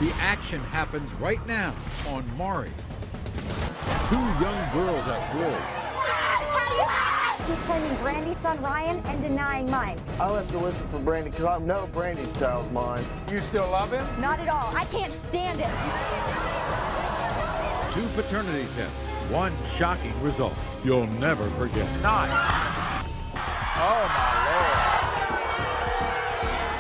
The action happens right now on Maury. Two young girls at war. He's claiming Brandy's son Ryan and denying mine. I'll have to listen for Brandy because I know Brandy's child's mine. You still love him? Not at all. I can't stand him. Two paternity tests. One shocking result you'll never forget. 9. Oh, my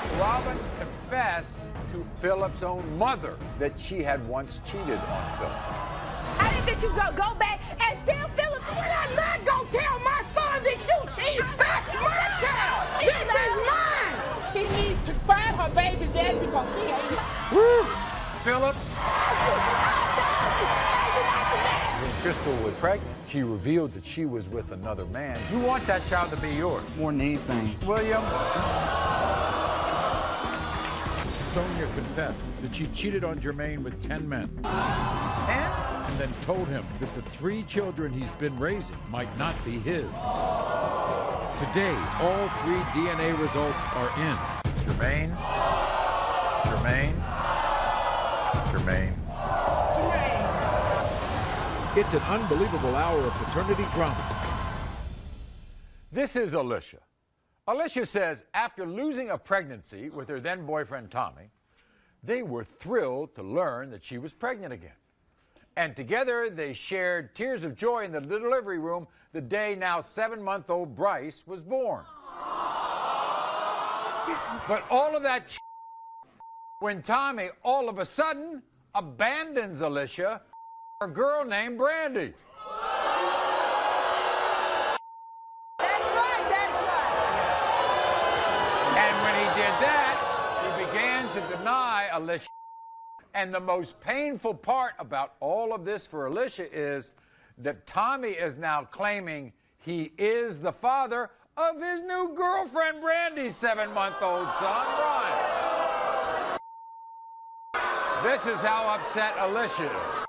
Lord. Robin confessed to Philip's own mother that she had once cheated on Philip. I didn't think you go back and tell Philip. But I'm not going to tell my son that you cheated. That's my child. This is mine. She needs to find her baby's daddy because he ain't. Woo! Philip. When Crystal was pregnant, she revealed that she was with another man. You want that child to be yours. More than anything. William. Sonia confessed that she cheated on Jermaine with 10 men. 10? And then told him that the 3 children he's been raising might not be his. Today, all 3 DNA results are in. Jermaine. It's an unbelievable hour of paternity drama. This is Alicia. Alicia says after losing a pregnancy with her then boyfriend Tommy, they were thrilled to learn that she was pregnant again. And together they shared tears of joy in the delivery room the day now 7-month-old Bryce was born. But all of that when Tommy all of a sudden abandons Alicia for a girl named Brandy. And when he did that, he began to deny Alicia. And the most painful part about all of this for Alicia is that Tommy is now claiming he is the father of his new girlfriend Brandy's 7-month-old son, Ryan. This is how upset Alicia is.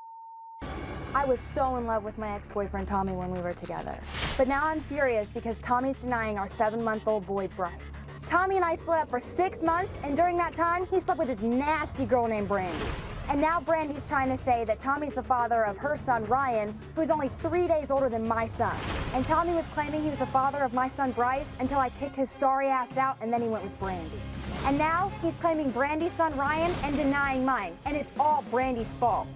I was so in love with my ex-boyfriend Tommy when we were together. But now I'm furious because Tommy's denying our 7-month-old boy Bryce. Tommy and I split up for 6 months, and during that time, he slept with this nasty girl named Brandy. And now Brandy's trying to say that Tommy's the father of her son Ryan, who's only 3 days older than my son. And Tommy was claiming he was the father of my son Bryce until I kicked his sorry ass out, and then he went with Brandy. And now he's claiming Brandy's son Ryan and denying mine, and it's all Brandy's fault.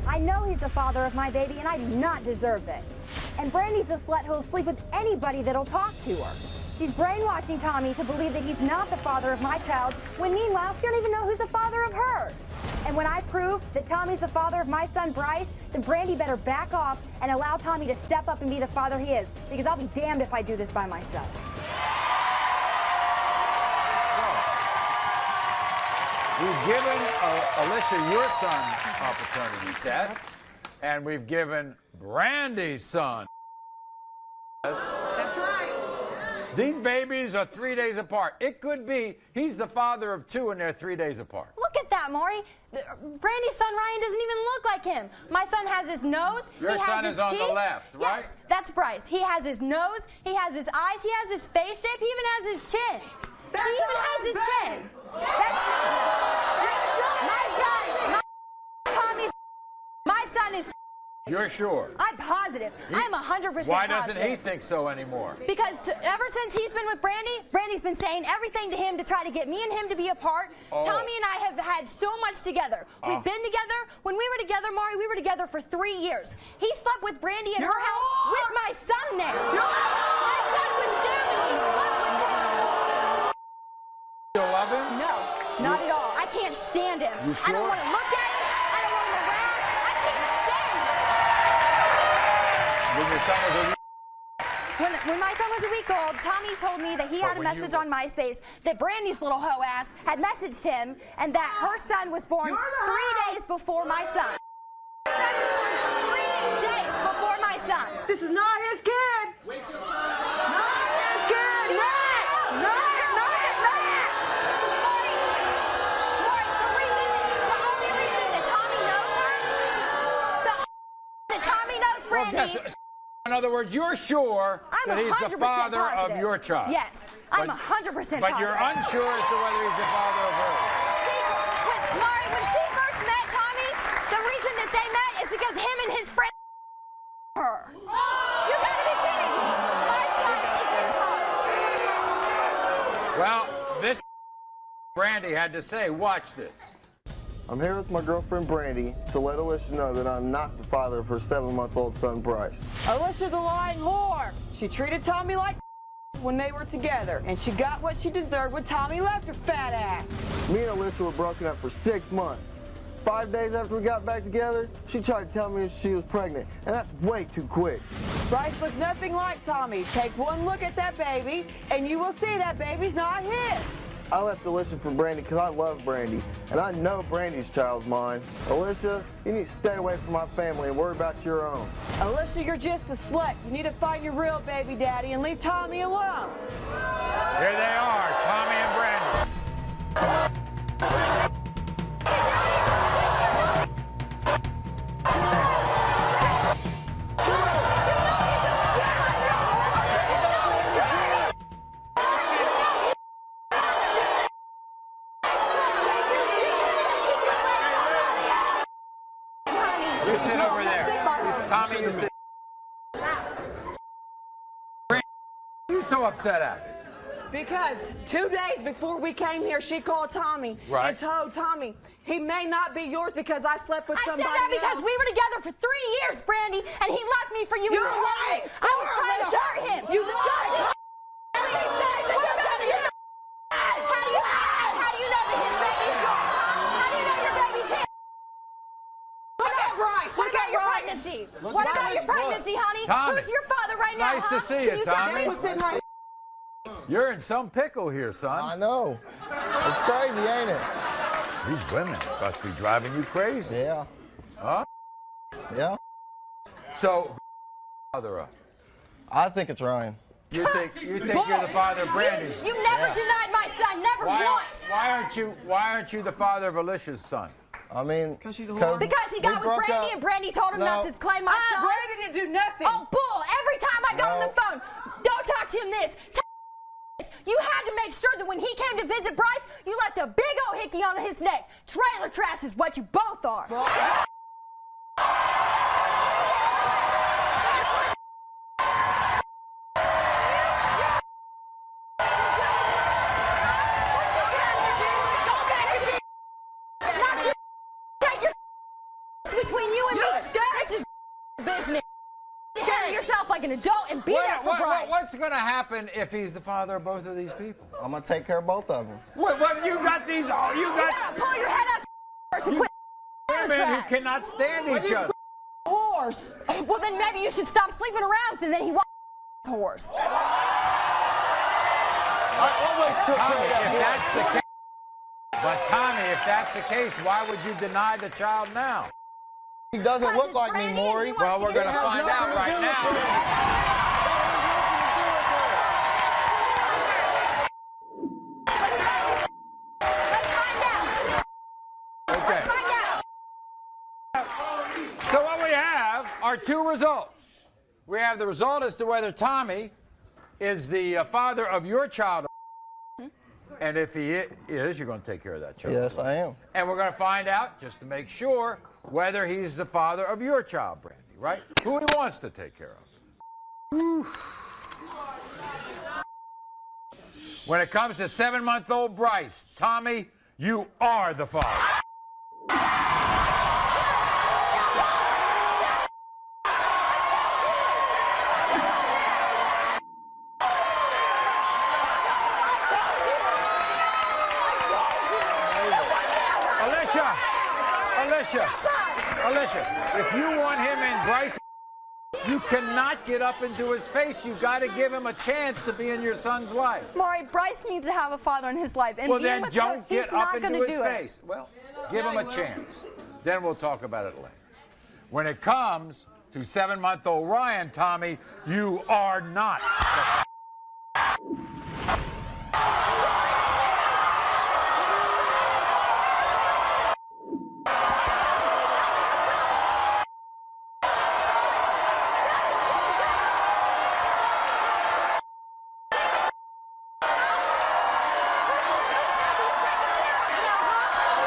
I know he's the father of my baby, and I do not deserve this. And Brandy's a slut who'll sleep with anybody that'll talk to her. She's brainwashing Tommy to believe that he's not the father of my child, when meanwhile, she don't even know who's the father of hers. And when I prove that Tommy's the father of my son Bryce, then Brandy better back off and allow Tommy to step up and be the father he is, because I'll be damned if I do this by myself. We've given Alicia your son's paternity test, and we've given Brandy's son. That's right. These babies are 3 days apart. It could be he's the father of 2 and they're 3 days apart. Look at that, Maury. Brandy's son Ryan doesn't even look like him. My son has his nose. Your son is on the left, right? Yes, that's Bryce. He has his nose, he has his eyes, he has his face shape, he even has his chin. He even has his chin. My son is. You're sure? I'm positive. I'm 100% positive. Why doesn't he think so anymore? Because ever since he's been with Brandy, Brandy's been saying everything to him to try to get me and him to be apart. Oh. Tommy and I have had so much together. We've been together. When we were together, Maury, we were together for 3 years. He slept with Brandy in her house with my son there. My son was there when he slept with her. You love him? No, not at all. I can't stand him. You sure? I don't want to look at him. I don't want him around. I can't stand him. When your son was a When my son was a week old, Tommy told me that he had a message on MySpace that Brandy's little hoe ass had messaged him and that her son was born 3 days before my son. Her son was born 3 days before my son. This is not his kid. Not his kid. Not. The only reason that Tommy knows her, that Tommy knows Brandy. In other words, you're sure that he's the father positive. of your child. Yes, I'm 100% positive. But you're unsure as to whether he's the father of hers. Maury, when she first Well, this Brandy had to say, watch this. I'm here with my girlfriend Brandy to let Alicia know that I'm not the father of her 7-month-old son Bryce. Alicia the lying whore. She treated Tommy like when they were together, and she got what she deserved when Tommy left her fat ass. Me and Alicia were broken up for 6 months. 5 days after we got back together, she tried to tell me she was pregnant, and that's way too quick. Bryce looks nothing like Tommy. Take one look at that baby, and you will see that baby's not his. I left Alicia for Brandy because I love Brandy, and I know Brandy's child's mine. Alicia, you need to stay away from my family and worry about your own. Alicia, you're just a slut. You need to find your real baby daddy and leave Tommy alone. Here they are, Tommy and Brandy. You sit over there. Tommy, you sit. Brandy, you so upset at? Because 2 days before we came here, she called Tommy and told Tommy he may not be yours because I slept with somebody else. I said that because we were together for 3 years, Brandy, and he left me for you. You're lying. I was trying to hurt him. You lied. How do you know that his baby's yours? How do you know your baby's his? Look at Bryce. What about your pregnancy? What about your pregnancy, honey? Tommy. Who's your father right now? Nice to see you, Tommy. You're in some pickle here, son. I know. It's crazy, ain't it? These women must be driving you crazy. Yeah. Huh? Yeah. So, father up. I think it's Ryan. You think you're the father of Brandy? You never denied my son, never once. Why aren't you the father of Alicia's son? I mean, because she's a whore. Because he got with Brandy and Brandy told him not to claim my son. Brandy didn't do nothing. Oh, bull. Every time I got on the phone, don't talk to him this. You had to make sure that when he came to visit Bryce, you left a big old hickey on his neck. Trailer trash is what you both are. Between you and me, this is business. Carry yourself like an adult and be there for Bryce. What's going to happen if he's the father of both of these people? I'm going to take care of both of them. What you got these? You gotta pull your head up first and quit. Women who cannot stand each other. Horse. Well, then maybe you should stop sleeping around, and then he was a horse. I always took care of Tommy, that if that's the case. But Tommy, if that's the case, why would you deny the child now? He doesn't look like me, Maury. Well, we're going to find out right now. Let's find out. Okay. Let's find out. So what we have are two results. We have the result as to whether Tommy is the father of your child. And if he is, you're going to take care of that child. Yes, I am. And we're going to find out, just to make sure, whether he's the father of your child, Brandy, right? Who he wants to take care of. When it comes to 7-month-old Bryce, Tommy, you are the father. Alicia, if you want him and Bryce, you cannot get up into his face. You've got to give him a chance to be in your son's life. Maury, Bryce needs to have a father in his life. And well, then don't get up into his face. face. Well, give him a chance. Then we'll talk about it later. When it comes to 7-month-old Ryan, Tommy, you are not.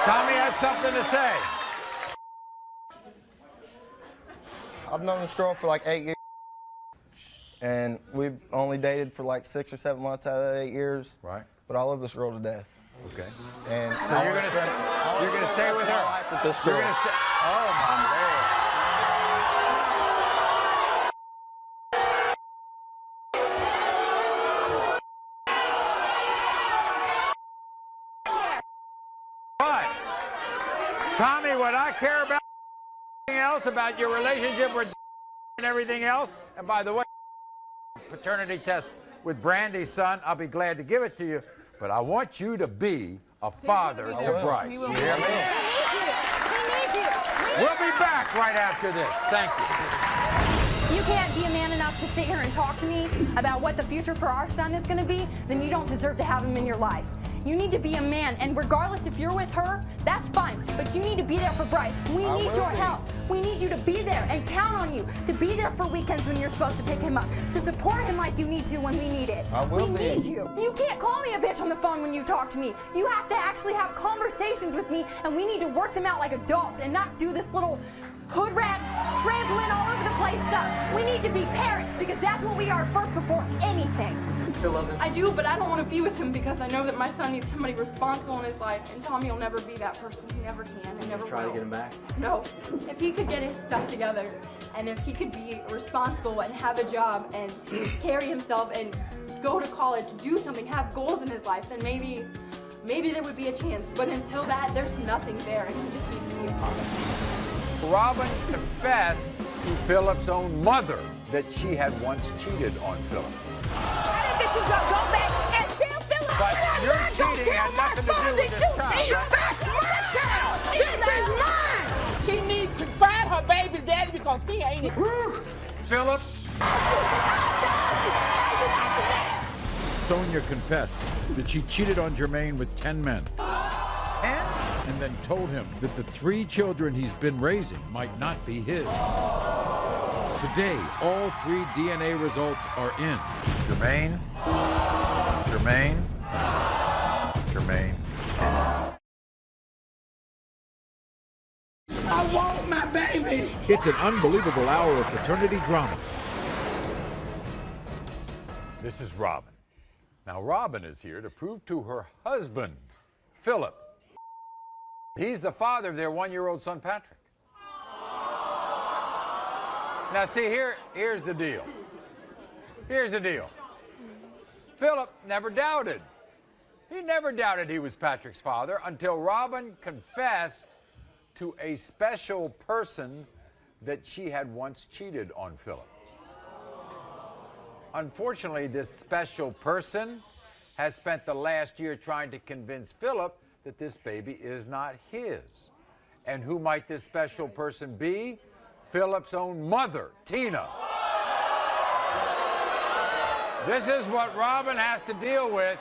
Tommy has something to say. I've known this girl for like 8 years, and we've only dated for like 6 or 7 months out of that 8 years. Right. but I love this girl to death. Okay. And So you're gonna stay with her. With this girl. You're gonna stay. Oh my Lord. But Tommy, what I care about everything else about your relationship with and everything else, and by the way, paternity test with Brandy's son, I'll be glad to give it to you, but I want you to be a father to Bryce. You hear me? We'll be back right after this. Thank you. You can't be a man enough to sit here and talk to me about what the future for our son is going to be, then you don't deserve to have him in your life. You need to be a man, and regardless if you're with her, that's fine, but you need to be there for Bryce. We need your help. We need you to be there and count on you to be there for weekends when you're supposed to pick him up, to support him like you need to when we need it. We need you. You can't call me a bitch on the phone when you talk to me. You have to actually have conversations with me, and we need to work them out like adults and not do this little hood rat, trampling all over the place stuff. We need to be parents because that's what we are first before anything. I do, but I don't want to be with him because I know that my son needs somebody responsible in his life, and Tommy will never be that person. He never can and never will. Try to get him back? No. If he could get his stuff together, and if he could be responsible and have a job and carry himself and go to college, do something, have goals in his life, then maybe there would be a chance. But until that, there's nothing there, and he just needs to be a father. Robin confessed to Philip's own mother that she had once cheated on Philip. I didn't think you go back and tell Philip. But your cheating had nothing to do with this child. That's my child. This is mine. She needs to find her baby's daddy because he ain't it. Philip. Sonia confessed that she cheated on Jermaine with 10 men. 10? And then told him that the 3 children he's been raising might not be his. Today, all 3 DNA results are in. Jermaine. I want my baby. It's an unbelievable hour of paternity drama. This is Robin. Now, Robin is here to prove to her husband, Philip, he's the father of their 1-year-old son, Patrick. Now, see, here's the deal. Here's the deal. Philip never doubted. He never doubted he was Patrick's father until Robin confessed to a special person that she had once cheated on Philip. Unfortunately, this special person has spent the last year trying to convince Philip that this baby is not his. And who might this special person be? Philip's own mother, Tina. This is what Robin has to deal with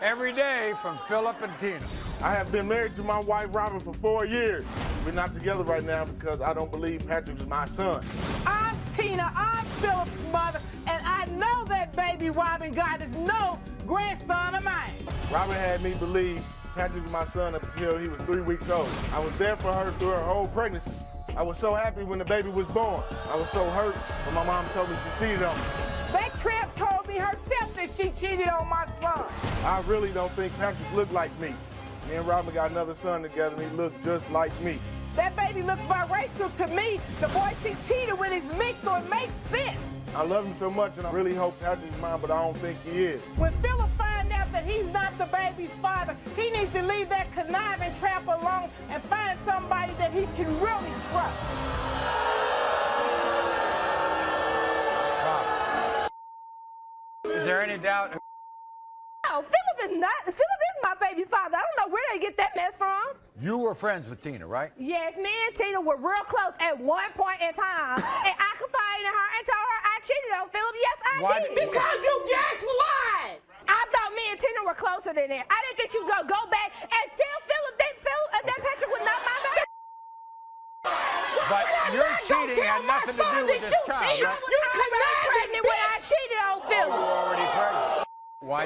every day from Philip and Tina. I have been married to my wife, Robin, for 4 years. We're not together right now because I don't believe Patrick is my son. I'm Tina. I'm Philip's mother, and I know that baby Robin God is no grandson of mine. Robin had me believe Patrick was my son up until he was 3 weeks old. I was there for her through her whole pregnancy. I was so happy when the baby was born. I was so hurt when my mom told me she cheated on me. That tramp told me herself that she cheated on my son. I really don't think Patrick looked like me. Me and Robin got another son together, and he looked just like me. That baby looks biracial to me. The boy she cheated with is mixed, so it makes sense. I love him so much, and I really hope Patrick's mine, but I don't think he is. When Philip finds out that he's not the baby's father, he needs to leave that conniving tramp alone and find somebody that he can really trust. Is there any doubt? No, Philip is my baby's father. I don't know where they get that mess from. You were friends with Tina, right? Yes, me and Tina were real close at one point in time, and I confided in her and told her I cheated on Philip. Yes, I did. Because you just lied. I thought me and Tina were closer than that. I didn't think you would go back and tell Philip that Patrick was not my baby. But your cheating had nothing to do with this child, right? You could not pregnant when I cheated on Philip. You were already pregnant. Why?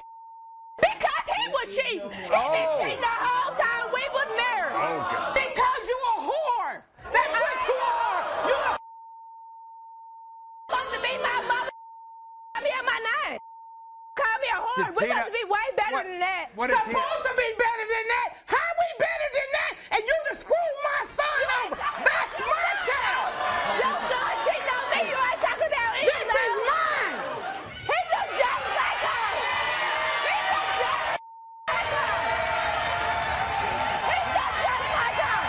Because he was cheating. He been cheating the whole time we was married. Oh, God. Because you a whore. That's what you are. You a supposed to be my mother. Call me out my name. Call me a whore. We're supposed to be way better better than that. What did Tina? Supposed to be better than that. How we better than that? And you done screwed my son over. That's my child. Your son cheating on me. You ain't talking about it. This is mine. He look just like her. He look just like her. He look just like her.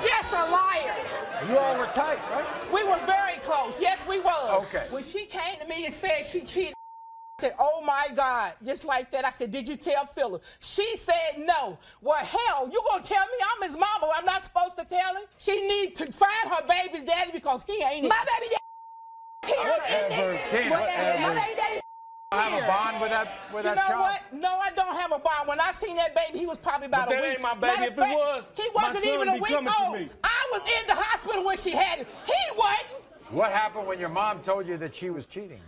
Just a liar. You all were tight, right? We were very close. Yes, we was. Okay. When she came to me and said she cheated, I said, oh my God, just like that. I said, did you tell Philip? She said no. Well, hell, you gonna tell me I'm his mama? I'm not supposed to tell him? She need to find her baby's daddy because he ain't it. My baby daddy. Whatever, Tina. My baby daddy. I have a bond with that You know child. what? No, I don't have a bond. When I seen that baby, he was probably about But a that week. ain't my baby. Matter If of it was, he my wasn't son even a be week coming to old. me. I was in the hospital when she had him. He wasn't. What happened when your mom told you that she was cheating?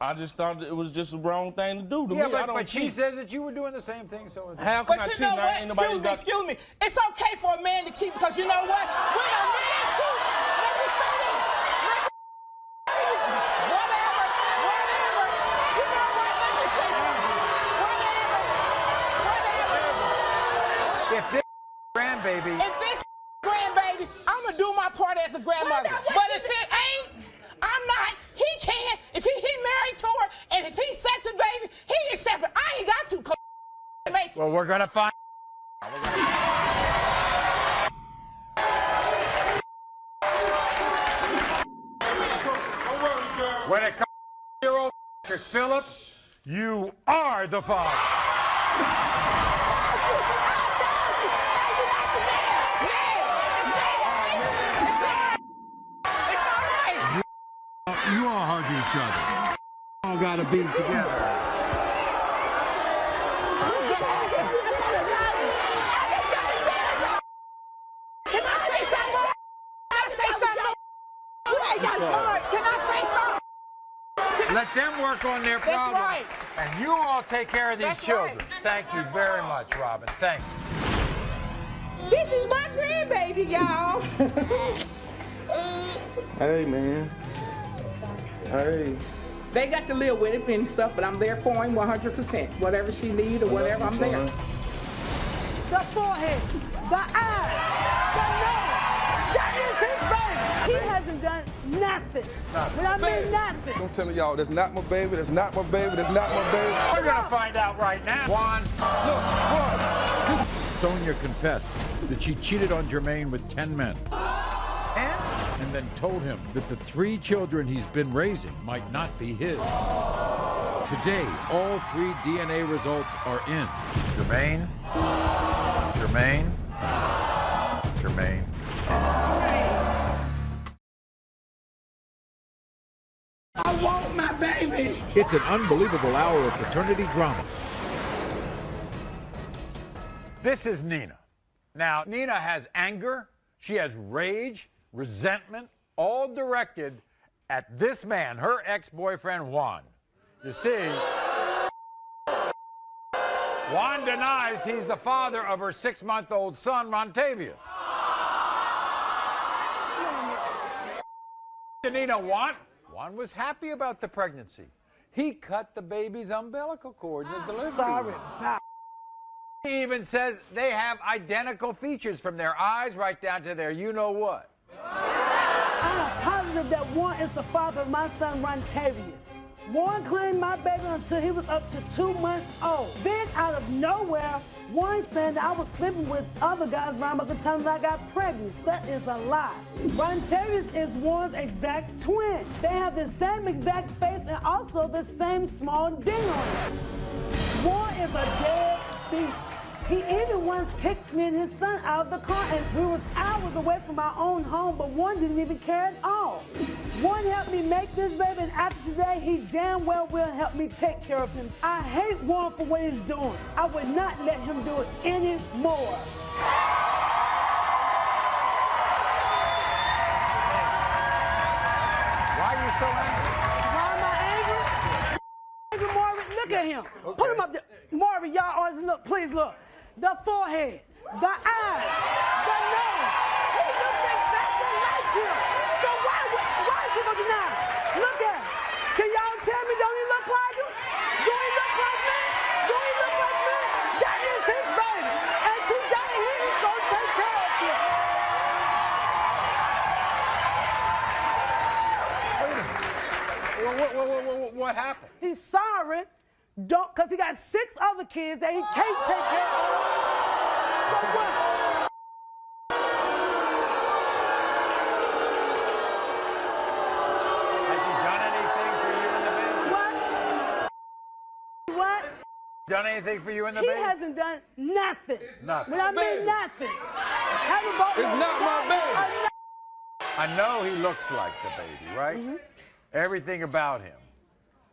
I just thought it was just the wrong thing to do to me. I don't but she cheat. says that you were doing the same thing. So How can I But you cheat? know Now what? ain't nobody got... Excuse me. It's okay for a man to cheat because you know what? When a man cheats, let me say this. Whatever. You know what? Let me say something. Whatever. if this grandbaby, If this grandbaby, I'm going to do my part as a grandmother. But if it ain't, I'm not. He can't. If he married to her, and if he set the baby, he is separate. I ain't got to. well, we're gonna find. When it comes to your old Philip, you are the father. It's all right. You all hug each other. All gotta be together. Can I say something more? Can I say something more? You ain't got hard. Can I say something? Let them work on their problems. right. And you all take care of these That's children. right. Thank you very much, Robin. Thank you. This is my grandbaby, y'all. Hey, man. Hey. They got to live with it and stuff, but I'm there for him 100%. Whatever she needs or whatever, I'm there. The forehead, the eyes, the nose. That is his baby. He hasn't done nothing. When I mean nothing. I'm telling y'all, that's not my baby, that's not my baby, that's not my baby. We're gonna find out right now. Juan, Look, Sonia confessed that she cheated on Jermaine with 10 men. And then told him that the 3 children he's been raising might not be his. Today, all 3 DNA results are in. Jermaine. I want my baby. It's an unbelievable hour of paternity drama. This is Nina. Now, Nina has anger, she has rage, resentment, all directed at this man, her ex-boyfriend, Juan. You see, Juan denies he's the father of her 6-month-old son, Montavious. Nina, Juan was happy about the pregnancy. He cut the baby's umbilical cord in the delivery. Sorry. He even says they have identical features from their eyes right down to their you-know-what. I'm positive that Warren is the father of my son, Rontavious. Warren claimed my baby until he was up to 2 months old. Then, out of nowhere, Warren said that I was sleeping with other guys around at the time that I got pregnant. That is a lie. Rontavious is Warren's exact twin. They have the same exact face and also the same small ding on him. Warren is a deadbeat. He even once kicked me and his son out of the car, and we was hours away from our own home, but Warren didn't even care at all. Warren helped me make this baby, and after today, he damn well will help me take care of him. I hate Warren for what he's doing. I would not let him do it anymore. Look at him. Okay. Put him up there. Maury, y'all always look. Please look. The forehead, the eyes, the nose. He looks exactly like you. So why is he looking now? Look at him. Can y'all tell me, don't he look like him? Do he look like me? Do he look like me? That is his baby. And today he's going to take care of you. What happened? He's sorry, because he got 6 other kids that he can't take care of. So what? Has he done anything for you and the baby? What? Done anything for you and the baby? He hasn't done nothing. Nothing. When I mean nothing. Haven't bought It's not my baby. I know he looks like the baby, right? Mm-hmm. Everything about him.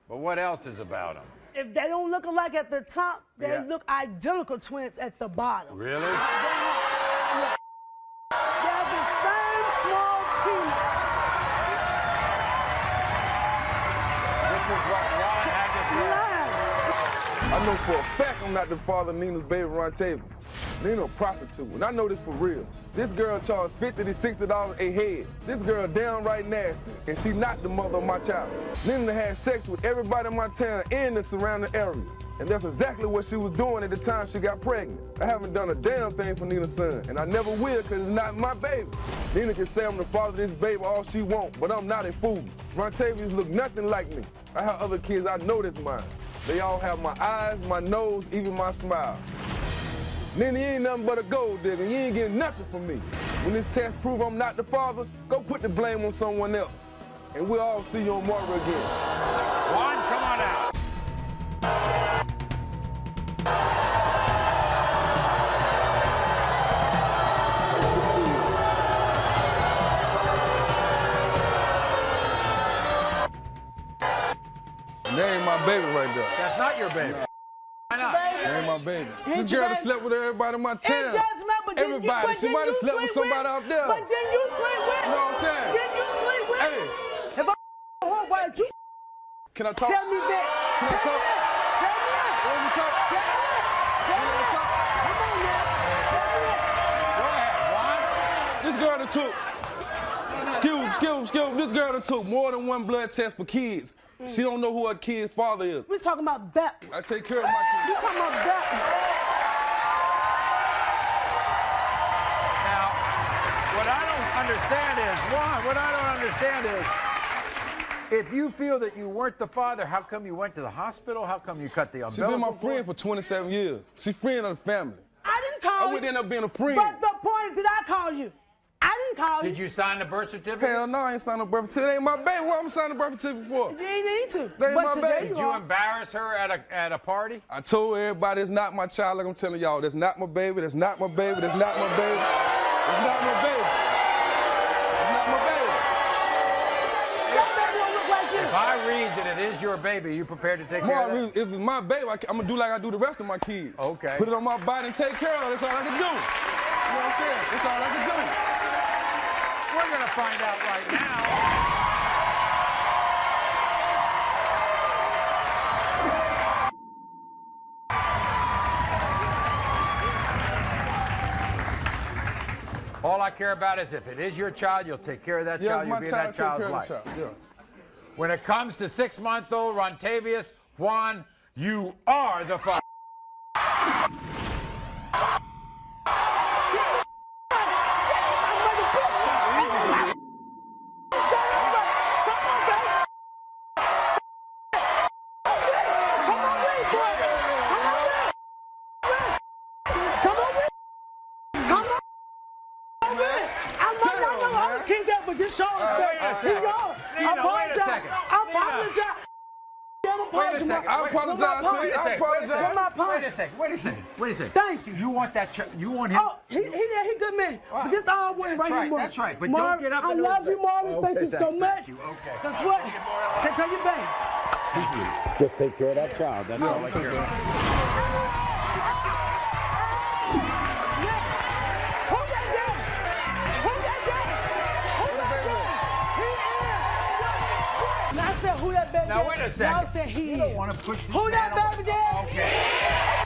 But what else is about him? If they don't look alike at the top, they Yeah. look identical twins at the bottom. Really? They have the same small penis. This is what Ron had to say. I know for a fact I'm not the father of Nina's baby Rontavious. Nina a prostitute, and I know this for real. This girl charged $50 to $60 a head. This girl downright nasty, and she not the mother of my child. Nina had sex with everybody in my town and the surrounding areas. And that's exactly what she was doing at the time she got pregnant. I haven't done a damn thing for Nina's son, and I never will because it's not my baby. Nina can say I'm the father of this baby all she wants, but I'm not a fool. Rontavious look nothing like me. I have other kids I know that's mine. They all have my eyes, my nose, even my smile. Nina, you ain't nothing but a gold digger. You ain't getting nothing from me. When this test prove I'm not the father, go put the blame on someone else. And we'll all see you on Maury again. Juan, come on out. That ain't my baby right there. That's not your baby. Why not? That ain't my baby. This girl done slept with everybody in my town. It does matter, but everybody. She might have slept with somebody out there. But then you sleep with. You know what I'm saying? Then you sleep with. Hey. If I whore, why don't you Can I talk? tell me that? Can I talk? Tell me that. Let me talk. Tell me that. Tell me that. Come on now. Tell me that. Go ahead, Juan. This girl that took, excuse, this girl that took more than one blood test for kids. She don't know who her kid's father is. We're talking about that. I take care of my kids. We're talking about that. Now, what I don't understand is, Juan, what I don't understand is, if you feel that you weren't the father, how come you went to the hospital? How come you cut the umbilical She's been my cord? friend for 27 years. She's friend of the family. I didn't call you. I would end up being a friend. But the point is, did I call you? I didn't call you. Did you sign the birth certificate? Hell no, I ain't signed no birth certificate. It ain't my baby. What I'm signing a birth certificate for? You ain't need to. That ain't But my today baby. Did you embarrass her at a party? I told everybody it's not my child, like I'm telling y'all. That's not my baby. That's not my baby. That's not my baby. That's not my baby. That's not my baby. That baby don't look like you. If I read that it is your baby, you prepared to take care of it? If it's my baby, I'm gonna do like I do the rest of my kids. Okay. Put it on my body and take care of it. That's all I can do. You know what I'm saying? That's all I can do. We're going to find out right now. All I care about is if it is your child, you'll take care of that child. You'll be in that child's life. Yeah. When it comes to 6-month-old Rontavious, Juan, you are the father. Wait a second. Thank you. You want that child? You want him? Oh, he good man. But this all went right here, Maury. That's right. But Maury, don't get up I and love you, Maury. Thank you so much. Thank you. Okay. Guess what? Take care of your baby. Just take care of that child. That's all I care about. Hold that down. Hold that down. Hold that down. He is. Now I said, who that baby Now, daddy? wait a second. Y'all said he You is. don't want to push this Who man that away. baby daddy? Okay.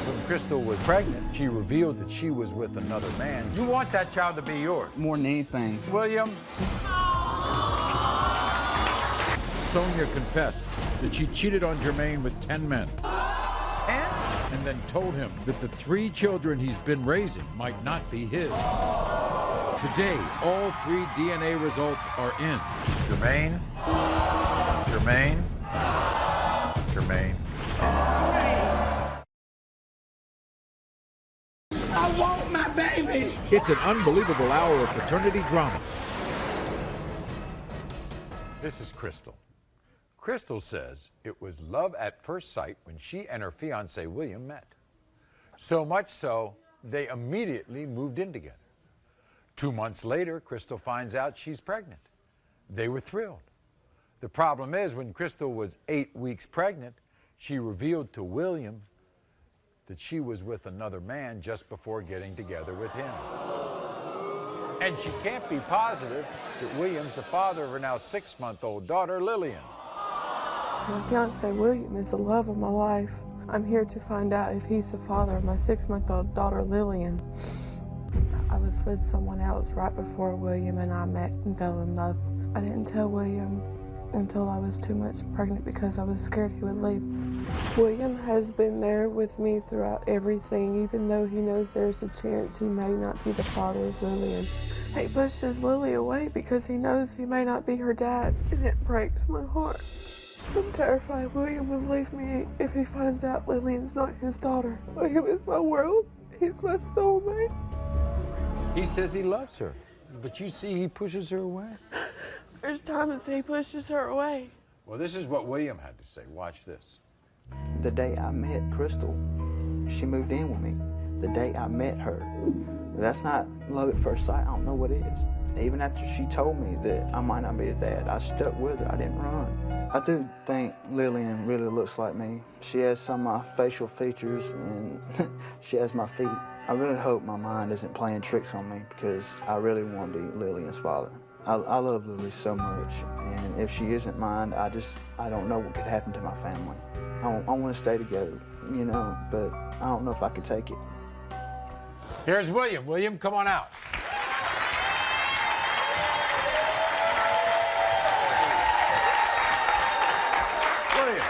When Crystal was pregnant, she revealed that she was with another man. You want that child to be yours. More than anything. William, Sonia confessed that she cheated on Jermaine with 10 men. And then told him that the 3 children he's been raising might not be his. Today, all 3 DNA results are in. Jermaine, Jermaine, Jermaine. I want my baby. It's an unbelievable hour of paternity drama. This is Crystal. Crystal says it was love at first sight when she and her fiancé William met. So much so, they immediately moved in together. 2 months later, Crystal finds out she's pregnant. They were thrilled. The problem is, when Crystal was 8 weeks pregnant, she revealed to William that she was with another man just before getting together with him. And she can't be positive that William's the father of her now 6-month-old daughter, Lillian. My fiancé William is the love of my life. I'm here to find out if he's the father of my 6-month-old daughter, Lillian. I was with someone else right before William and I met and fell in love. I didn't tell William until I was 2 months pregnant because I was scared he would leave. William has been there with me throughout everything, even though he knows there's a chance he may not be the father of Lillian. He pushes Lily away because he knows he may not be her dad, and it breaks my heart. I'm terrified William will leave me if he finds out Lillian's not his daughter. William is my world. He's my soulmate. He says he loves her, but you see he pushes her away. There's times he pushes her away. Well, this is what William had to say. Watch this. The day I met Crystal, she moved in with me. The day I met her, that's not love at first sight. I don't know what is. Even after she told me that I might not be the dad, I stuck with her. I didn't run. I do think Lillian really looks like me. She has some of my facial features, and she has my feet. I really hope my mind isn't playing tricks on me because I really want to be Lillian's father. I love Lily so much, and if she isn't mine, I don't know what could happen to my family. I want to stay together, you know, but I don't know if I could take it. Here's William. William, come on out. William.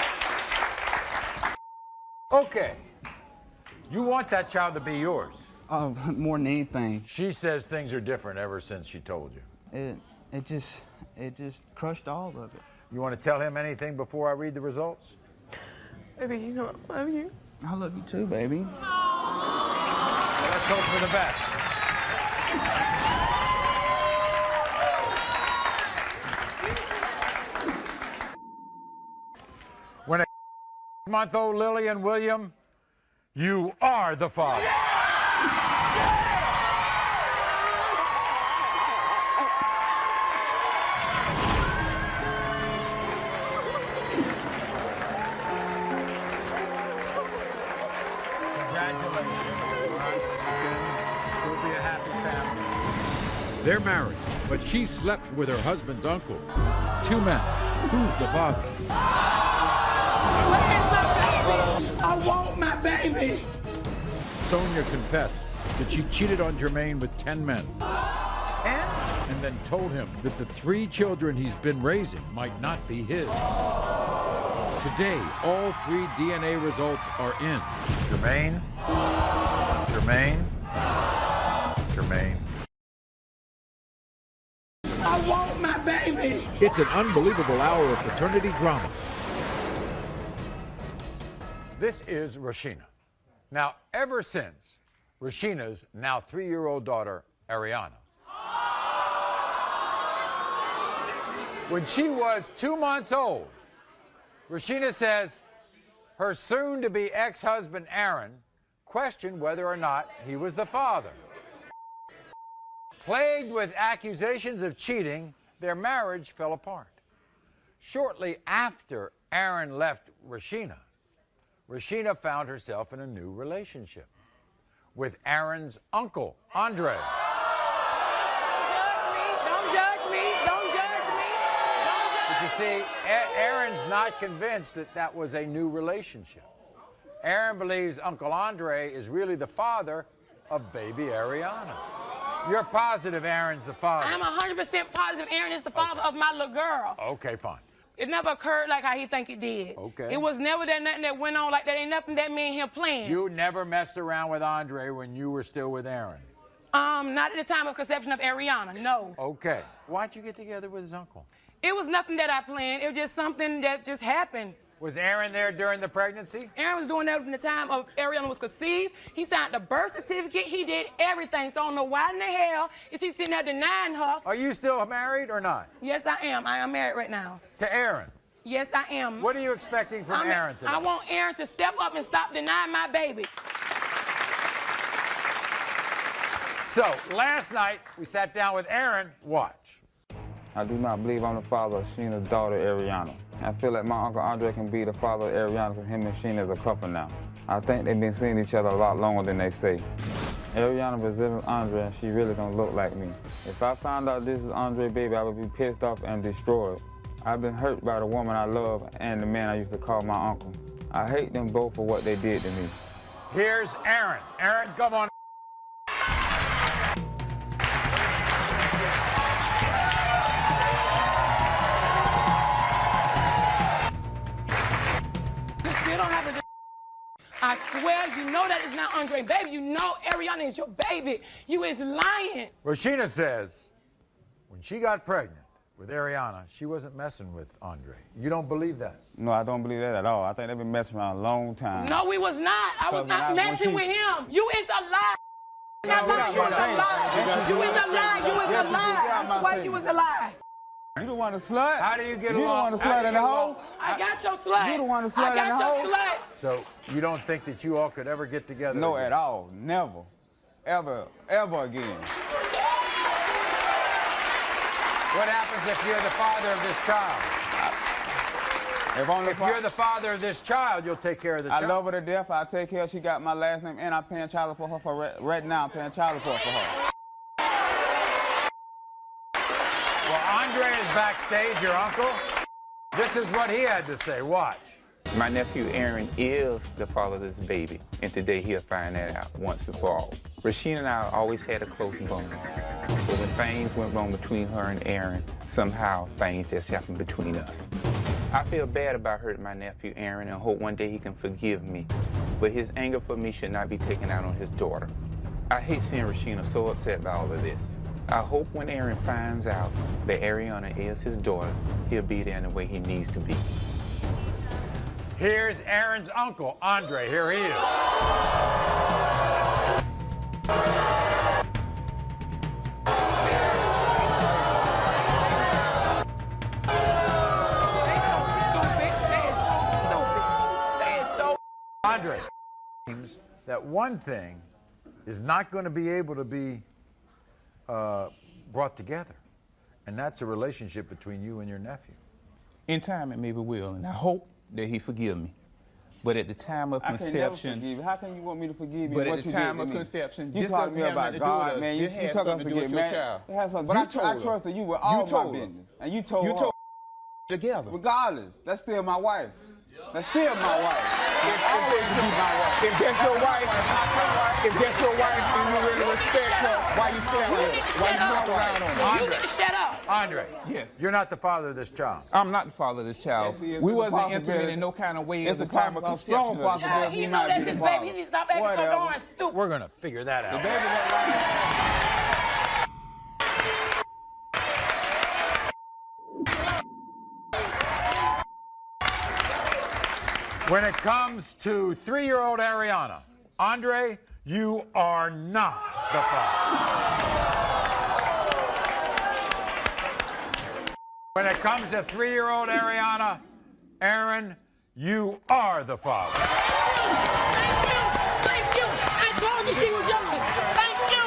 Okay. You want that child to be yours. More than anything. She says things are different ever since she told you. It just crushed all of it. You want to tell him anything before I read the results? Baby, you know I love you. I love you too, baby. Well, let's hope for the best. When a month-old Lillian, William, you are the father. They're married, but she slept with her husband's uncle. 2 men. Who's the father? I want my baby. Sonia confessed that she cheated on Jermaine with 10 men. And then told him that the 3 children he's been raising might not be his. Today, all 3 DNA results are in. Jermaine, Jermaine, Jermaine. I want my baby. It's an unbelievable hour of paternity drama. This is Rashina. Now, ever since Rashina's now 3-year-old daughter, Ariana, when she was 2 months old, Rashina says her soon-to-be ex-husband, Aaron, questioned whether or not he was the father. Plagued with accusations of cheating, their marriage fell apart. Shortly after Aaron left Rashina, Rashina found herself in a new relationship with Aaron's uncle, Andre. Don't judge me. Don't judge me. Don't judge me. You see, Aaron's not convinced that that was a new relationship. Aaron believes Uncle Andre is really the father of baby Ariana. You're positive Aaron's the father. I'm 100% positive Aaron is the father of my little girl. Okay, fine. It never occurred like how he think it did. Okay. It was never that nothing that went on like that. Ain't nothing that me and him planned. You never messed around with Andre when you were still with Aaron? Not at the time of conception of Ariana, no. Okay. Why'd you get together with his uncle? It was nothing that I planned. It was just something that just happened. Was Aaron there during the pregnancy? Aaron was doing that from the time of Ariana was conceived. He signed the birth certificate. He did everything. So I don't know why in the hell is he sitting there denying her. Are you still married or not? Yes, I am. I am married right now. To Aaron? Yes, I am. What are you expecting from Aaron today? I want Aaron to step up and stop denying my baby. So, last night, we sat down with Aaron. Watch. I do not believe I'm the father of Sheena's daughter, Ariana. I feel like my Uncle Andre can be the father of Ariana because him and Sheena is a couple now. I think they've been seeing each other a lot longer than they say. Ariana resembles Andre and she really don't look like me. If I found out this is Andre's baby, I would be pissed off and destroyed. I've been hurt by the woman I love and the man I used to call my uncle. I hate them both for what they did to me. Here's Aaron. Aaron, come on. I swear, you know that is not Andre, baby. You know Ariana is your baby. You is lying. Rashina says when she got pregnant with Ariana, she wasn't messing with Andre. You don't believe that? No, I don't believe that at all. I think they've been messing around a long time. No, we was not. I was not messing with him. You is a lie. Not lying. You is a lie. You is a lie. You is a lie. I swear you is a lie. You don't want to slut? How do you get along? You don't want to slut in the hole? I got your slut. You don't want to slut in the hole? I got your slut. So you don't think that you all could ever get together? No, again? at all. Never. Ever again. What happens if you're the father of this child? If you're the father of this child, you'll take care of the child. I love her to death. I take care. She got my last name, and I'm paying child support for her. Right now, I'm paying child support for her. Well, Andre is backstage, your uncle. This is what he had to say. Watch. My nephew Aaron is the father of this baby, and today he'll find that out once and for all. Rashina and I always had a close bond, but when things went wrong between her and Aaron, somehow things just happened between us. I feel bad about hurting my nephew Aaron and hope one day he can forgive me, but his anger for me should not be taken out on his daughter. I hate seeing Rashina so upset by all of this. I hope when Aaron finds out that Ariana is his daughter, he'll be there in the way he needs to be. Here's Aaron's uncle, Andre. Here he is. Andre, that one thing is not going to be able to be brought together, and that's a relationship between you and your nephew. In time, it maybe will, and I hope that he forgive me. But at the time of conception, I can never forgive you. How can you want me to forgive you? But what at the you time did of to me? conception, you this talk to doesn't me have about nothing to do with God, us. man. It You has talk us something to to do get with your married. child. It has something, but I trusted you with all my her. business, and you told You her. told together. Regardless, that's still my wife. That's still my wife. It's always be my wife. If that's your wife, and you really respect her, why you slam her? Why you slap around on her? You need to shut up. Andre, yes, you're not the father of this child. I'm not the father of this child. Yes, we wasn't intimate in no kind of way at the time of conception. Strong possibility He know that's his baby. He needs to stop acting so darn stupid. We're going to figure that out. The baby went right. When it comes to 3-year-old Ariana, Andre, you are not the father. When it comes to 3-year-old Ariana, Aaron, you are the father. Thank you. Thank you. I told you she was young. Thank you.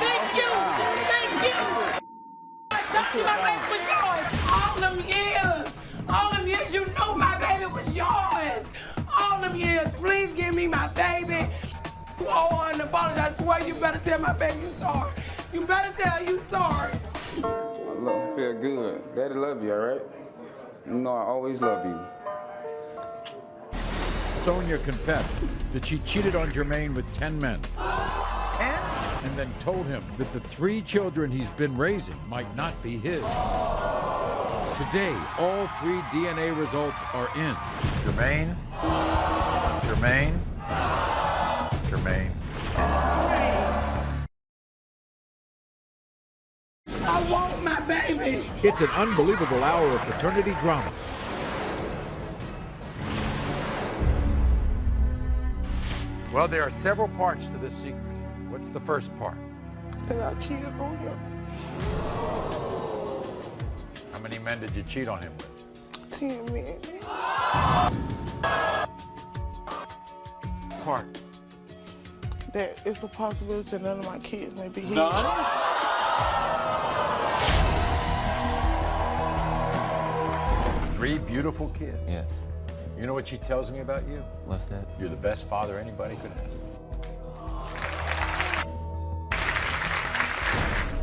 Thank you. Thank you. I told you my baby was yours. All them years, you know my baby was yours. All them years, please give me my baby. You owe her an apology. I swear you better tell my baby you sorry. You better tell her you sorry. Look, I feel good. Daddy love you, all right? No, I always love you. Sonia confessed that she cheated on Jermaine with 10 men. And then told him that the 3 children he's been raising might not be his. Today, all 3 DNA results are in. Jermaine, Jermaine, Jermaine. I want my baby. It's an unbelievable hour of paternity drama. Well, there are several parts to this secret. What's the first part? That I cheated on him. How many men did you cheat on him with? 10 men. Part. That it's a possibility none of my kids may be here. None? Three beautiful kids. Yes. You know what she tells me about you? What's that? You're the best father anybody could ask.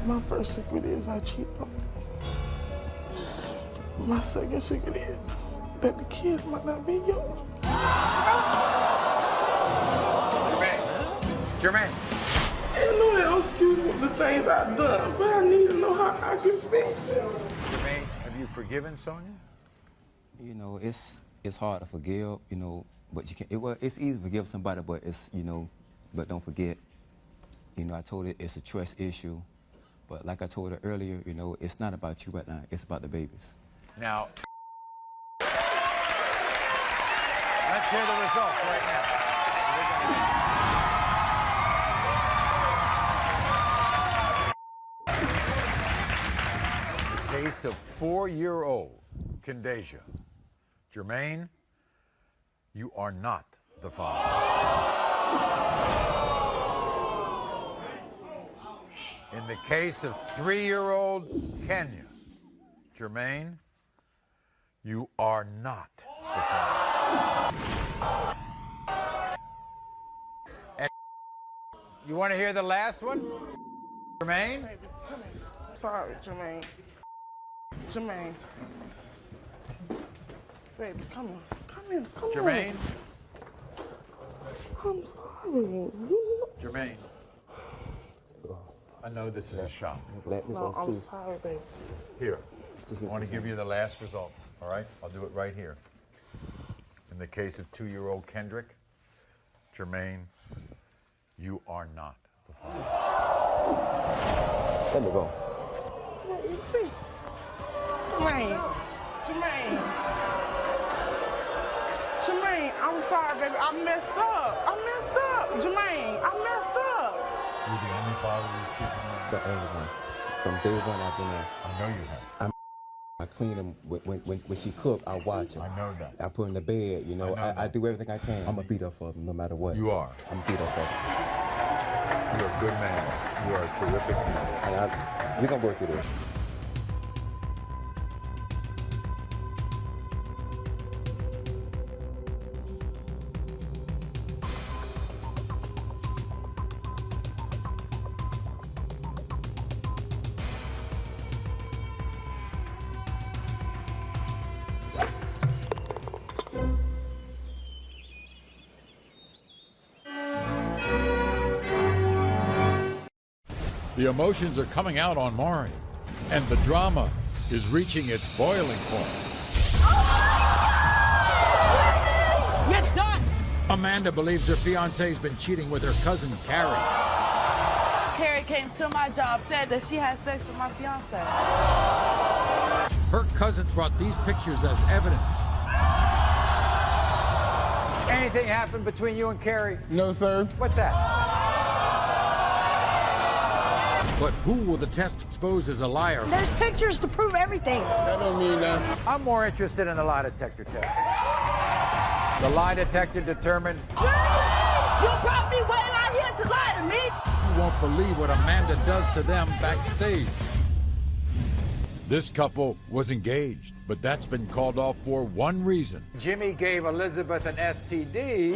My first secret is I cheat on him. My second secret is that the kids might not be yours. Jermaine. I know that excuse the things I've done, but I need to know how I can fix it. Jermaine, have you forgiven Sonia? You know, it's hard to forgive, you know, but you can. It's easy to forgive somebody, but it's, you know, but don't forget. You know, I told her it's a trust issue, but like I told her earlier, you know, it's not about you right now. It's about the babies. Now, let's hear the results right now. Case of 4-year-old Kendasia. Jermaine, you are not the father. In the case of 3-year-old Kenya, Jermaine, you are not the father. And you want to hear the last one? Jermaine? Sorry, Jermaine. Jermaine. Baby, come on. Come here. Come Jermaine? on. I'm sorry. Jermaine. I know this is a shock. No, I'm sorry, baby. Here, I want to give you the last result, all right? I'll do it right here. In the case of 2-year-old Kendrick, Jermaine, you are not the father. Let me go. Jermaine. Jermaine. Jermaine, I'm sorry, baby. I messed up. Jermaine, I messed up. You're the only father of these kids in The only one. From day one, I've been there. I know you have. I clean them when she cook. I watch her. I know that. I put her in the bed. You know, I do everything I can. I'm gonna beat up for them no matter what. You are. I'm gonna beat up for them. You're a good man. You are a terrific man. And we're gonna work through this. The emotions are coming out on Maury, and the drama is reaching its boiling point. You're done. Amanda believes her fiancé's been cheating with her cousin, Carrie. Carrie came to my job, said that she had sex with my fiancé. Her cousins brought these pictures as evidence. Anything happened between you and Carrie? No, sir. What's that? But who will the test expose as a liar? There's pictures to prove everything. That don't mean nothing. I'm more interested in the lie detector test. The lie detector determined. You brought me way out here to lie to me. You won't believe what Amanda does to them backstage. This couple was engaged, but that's been called off for one reason. Jimmy gave Elizabeth an STD.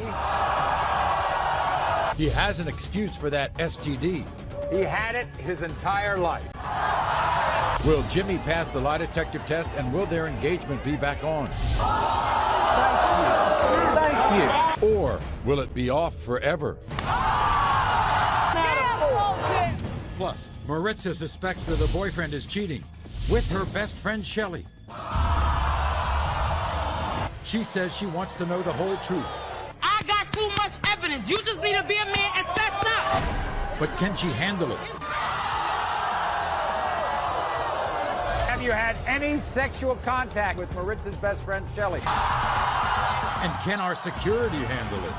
He has an excuse for that STD. He had it his entire life. Will Jimmy pass the lie detector test, and will their engagement be back on? Thank you. Or will it be off forever? Plus, Maritza suspects that her boyfriend is cheating with her best friend, Shelley. She says she wants to know the whole truth. I got too much evidence. You just need to be a man and fess up. But can she handle it? Have you had any sexual contact with Maritza's best friend, Shelley? And can our security handle it?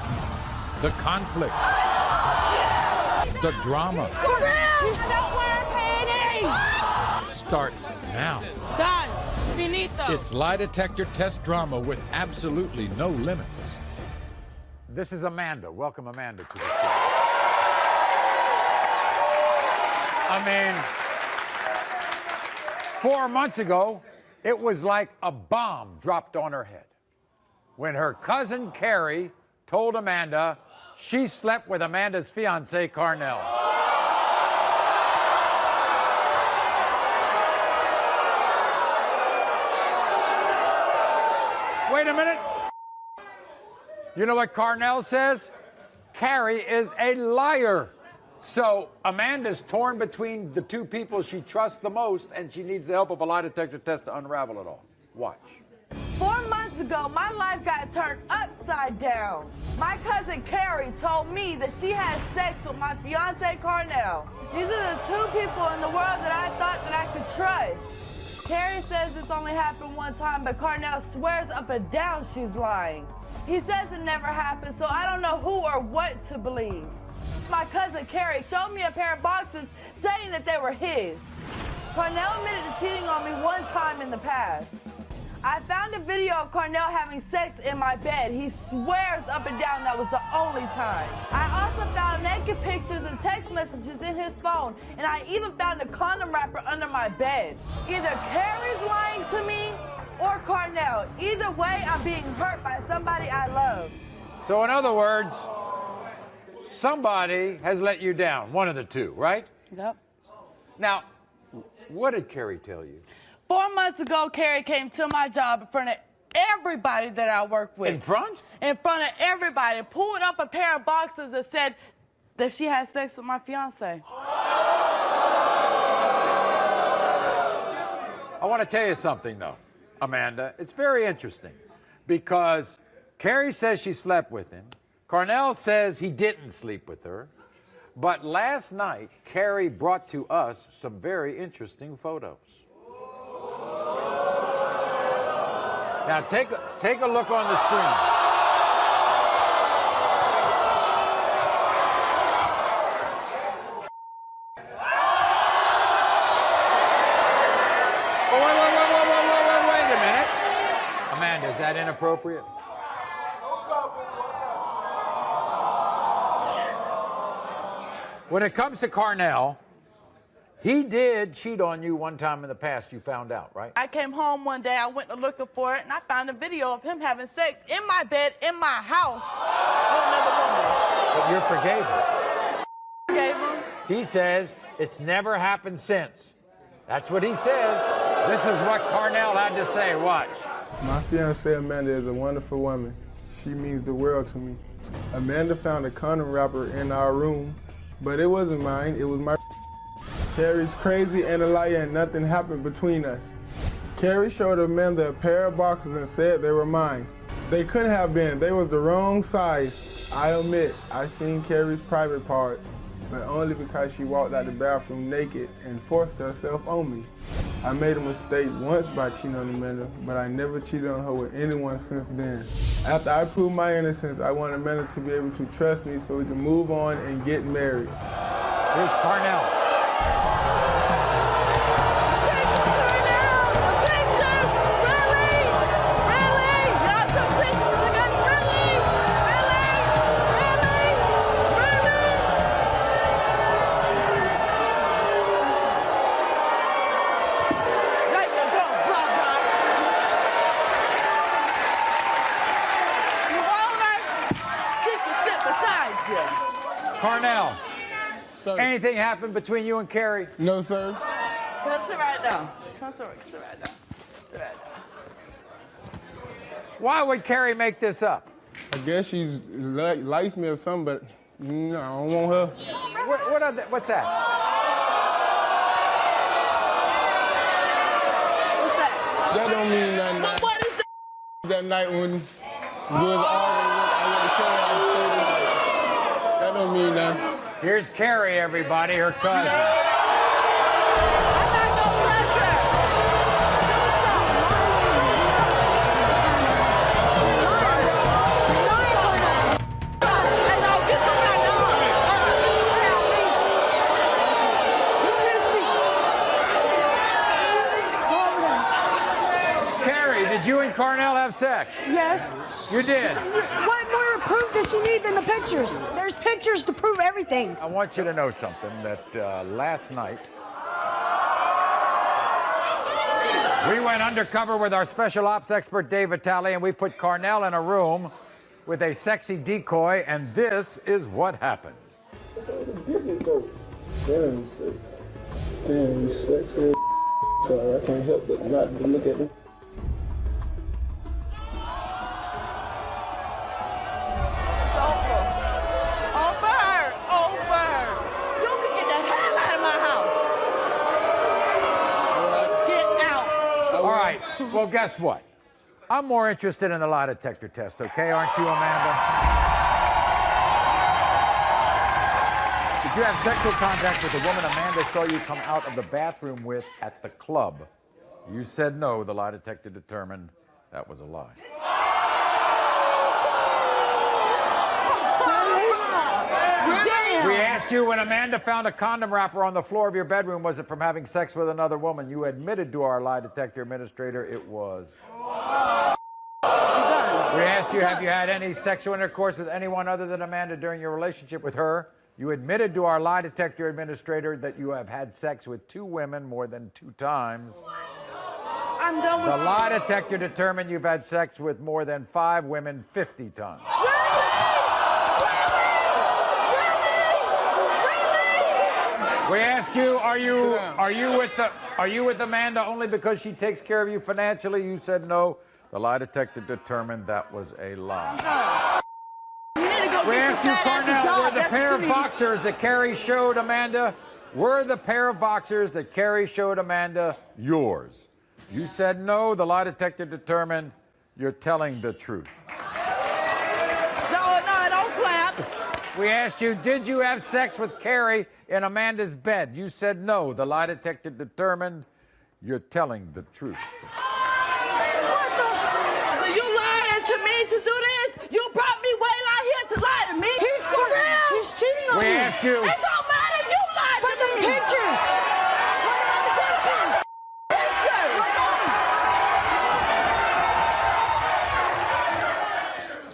The conflict. The drama. Don't wear panties. Starts now. Done. Finito. It's lie detector test drama with absolutely no limits. This is Amanda. Welcome, Amanda, to the show. I mean, 4 months ago, it was like a bomb dropped on her head when her cousin Carrie told Amanda she slept with Amanda's fiancé, Carnell. Wait a minute. You know what Carnell says? Carrie is a liar. So Amanda's torn between the two people she trusts the most, and she needs the help of a lie detector test to unravel it all. Watch. 4 months ago, my life got turned upside down. My cousin Carrie told me that she had sex with my fiance Carnell. These are the two people in the world that I thought that I could trust. Carrie says this only happened one time, but Carnell swears up and down she's lying. He says it never happened, so I don't know who or what to believe. My cousin Carrie showed me a pair of boxes saying that they were his. Carnell admitted to cheating on me one time in the past. I found a video of Carnell having sex in my bed. He swears up and down that was the only time. I also found naked pictures and text messages in his phone, and I even found a condom wrapper under my bed. Either Carrie's lying to me or Carnell. Either way, I'm being hurt by somebody I love. So in other words, somebody has let you down, one of the two, right? Yep. Now, what did Carrie tell you? 4 months ago, Carrie came to my job in front of everybody that I work with. In front? In front of everybody. Pulled up a pair of boxes that said that she had sex with my fiance. I want to tell you something, though, Amanda. It's very interesting because Carrie says she slept with him. Carnell says he didn't sleep with her. But last night, Carrie brought to us some very interesting photos. Now, take a look on the screen. Oh, wait a minute. Amanda, is that inappropriate? When it comes to Carnell, he did cheat on you one time in the past, you found out, right? I came home one day, I went looking for it, and I found a video of him having sex in my bed, in my house, with another woman. But you forgave him. Forgave him. He says it's never happened since. That's what he says. This is what Carnell had to say. Watch. My fiancée Amanda is a wonderful woman. She means the world to me. Amanda found a condom wrapper in our room, but it wasn't mine, it was my. Carrie's crazy and a liar, and nothing happened between us. Carrie showed Amanda a pair of boxes and said they were mine. They couldn't have been, they was the wrong size. I admit, I seen Carrie's private parts, but only because she walked out the bathroom naked and forced herself on me. I made a mistake once by cheating on Amanda, but I never cheated on her with anyone since then. After I proved my innocence, I want Amanda to be able to trust me so we can move on and get married. Here's Carnell. Carnell, anything happened between you and Carrie? No, sir. Come sit right down. Come sit right down. Sit right down. Why would Carrie make this up? I guess she's likes me or something, but no, I don't want her. What's that? What's that? That don't mean nothing. What is that? That night when we was arguing, I went to Carrie out and stayed the night. That don't mean nothing. Here's Carrie, everybody, her cousin. Did you and Carnell have sex? Yes. You did? What more proof does she need than the pictures? There's pictures to prove everything. I want you to know something, that last night, we went undercover with our special ops expert, Dave Vitale, and we put Carnell in a room with a sexy decoy, and this is what happened. Damn, you sexy. Sorry, I can't help but not to look at it. Well, guess what? I'm more interested in the lie detector test, okay? Aren't you, Amanda? Did you have sexual contact with the woman Amanda saw you come out of the bathroom with at the club? You said no. The lie detector determined that was a lie. We asked you when Amanda found a condom wrapper on the floor of your bedroom, was it from having sex with another woman? You admitted to our lie detector administrator it was. We asked you, have you had any sexual intercourse with anyone other than Amanda during your relationship with her? You admitted to our lie detector administrator that you have had sex with 2 women more than 2 times. I'm done with the lie detector determined you've had sex with more than 5 women 50 times. We asked you, are you with Amanda only because she takes care of you financially? You said no. The lie detector determined that was a lie. You need to go We asked you, Carnell, were the pair of boxers that Carrie showed Amanda, yours? You said no. The lie detector determined you're telling the truth. No, don't clap. We asked you, did you have sex with Carrie in Amanda's bed? You said no. The lie detector determined you're telling the truth. What the? So you lying to me to do this? You brought me way out here to lie to me? He's for real. He's cheating on We me. asked you. It don't matter. You lied But to the me. pictures. What about the pictures?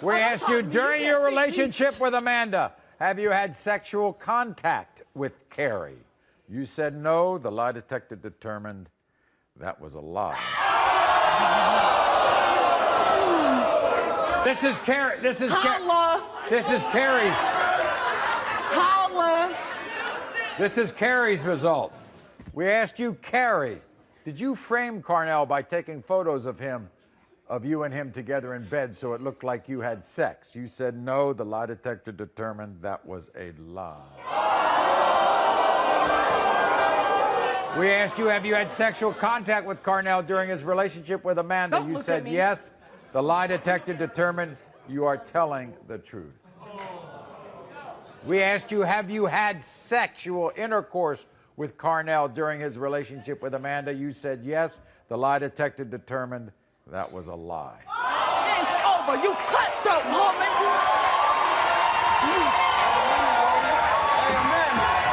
We asked you, during your relationship with Amanda, have you had sexual contact with Carrie? You said no. The lie detector determined that was a lie. This is Carrie. This is Holla. This is Carrie's. Holla. This is Carrie's result. We asked you, Carrie, did you frame Carnell by taking photos of you and him together in bed so it looked like you had sex? You said no. The lie detector determined that was a lie. We asked you, have you had sexual contact with Carnell during his relationship with Amanda? Don't You look said at me. yes. The lie detector determined you are telling the truth. We asked you, have you had sexual intercourse with Carnell during his relationship with Amanda? You said yes. The lie detector determined that was a lie. It's over. You cutthroat woman.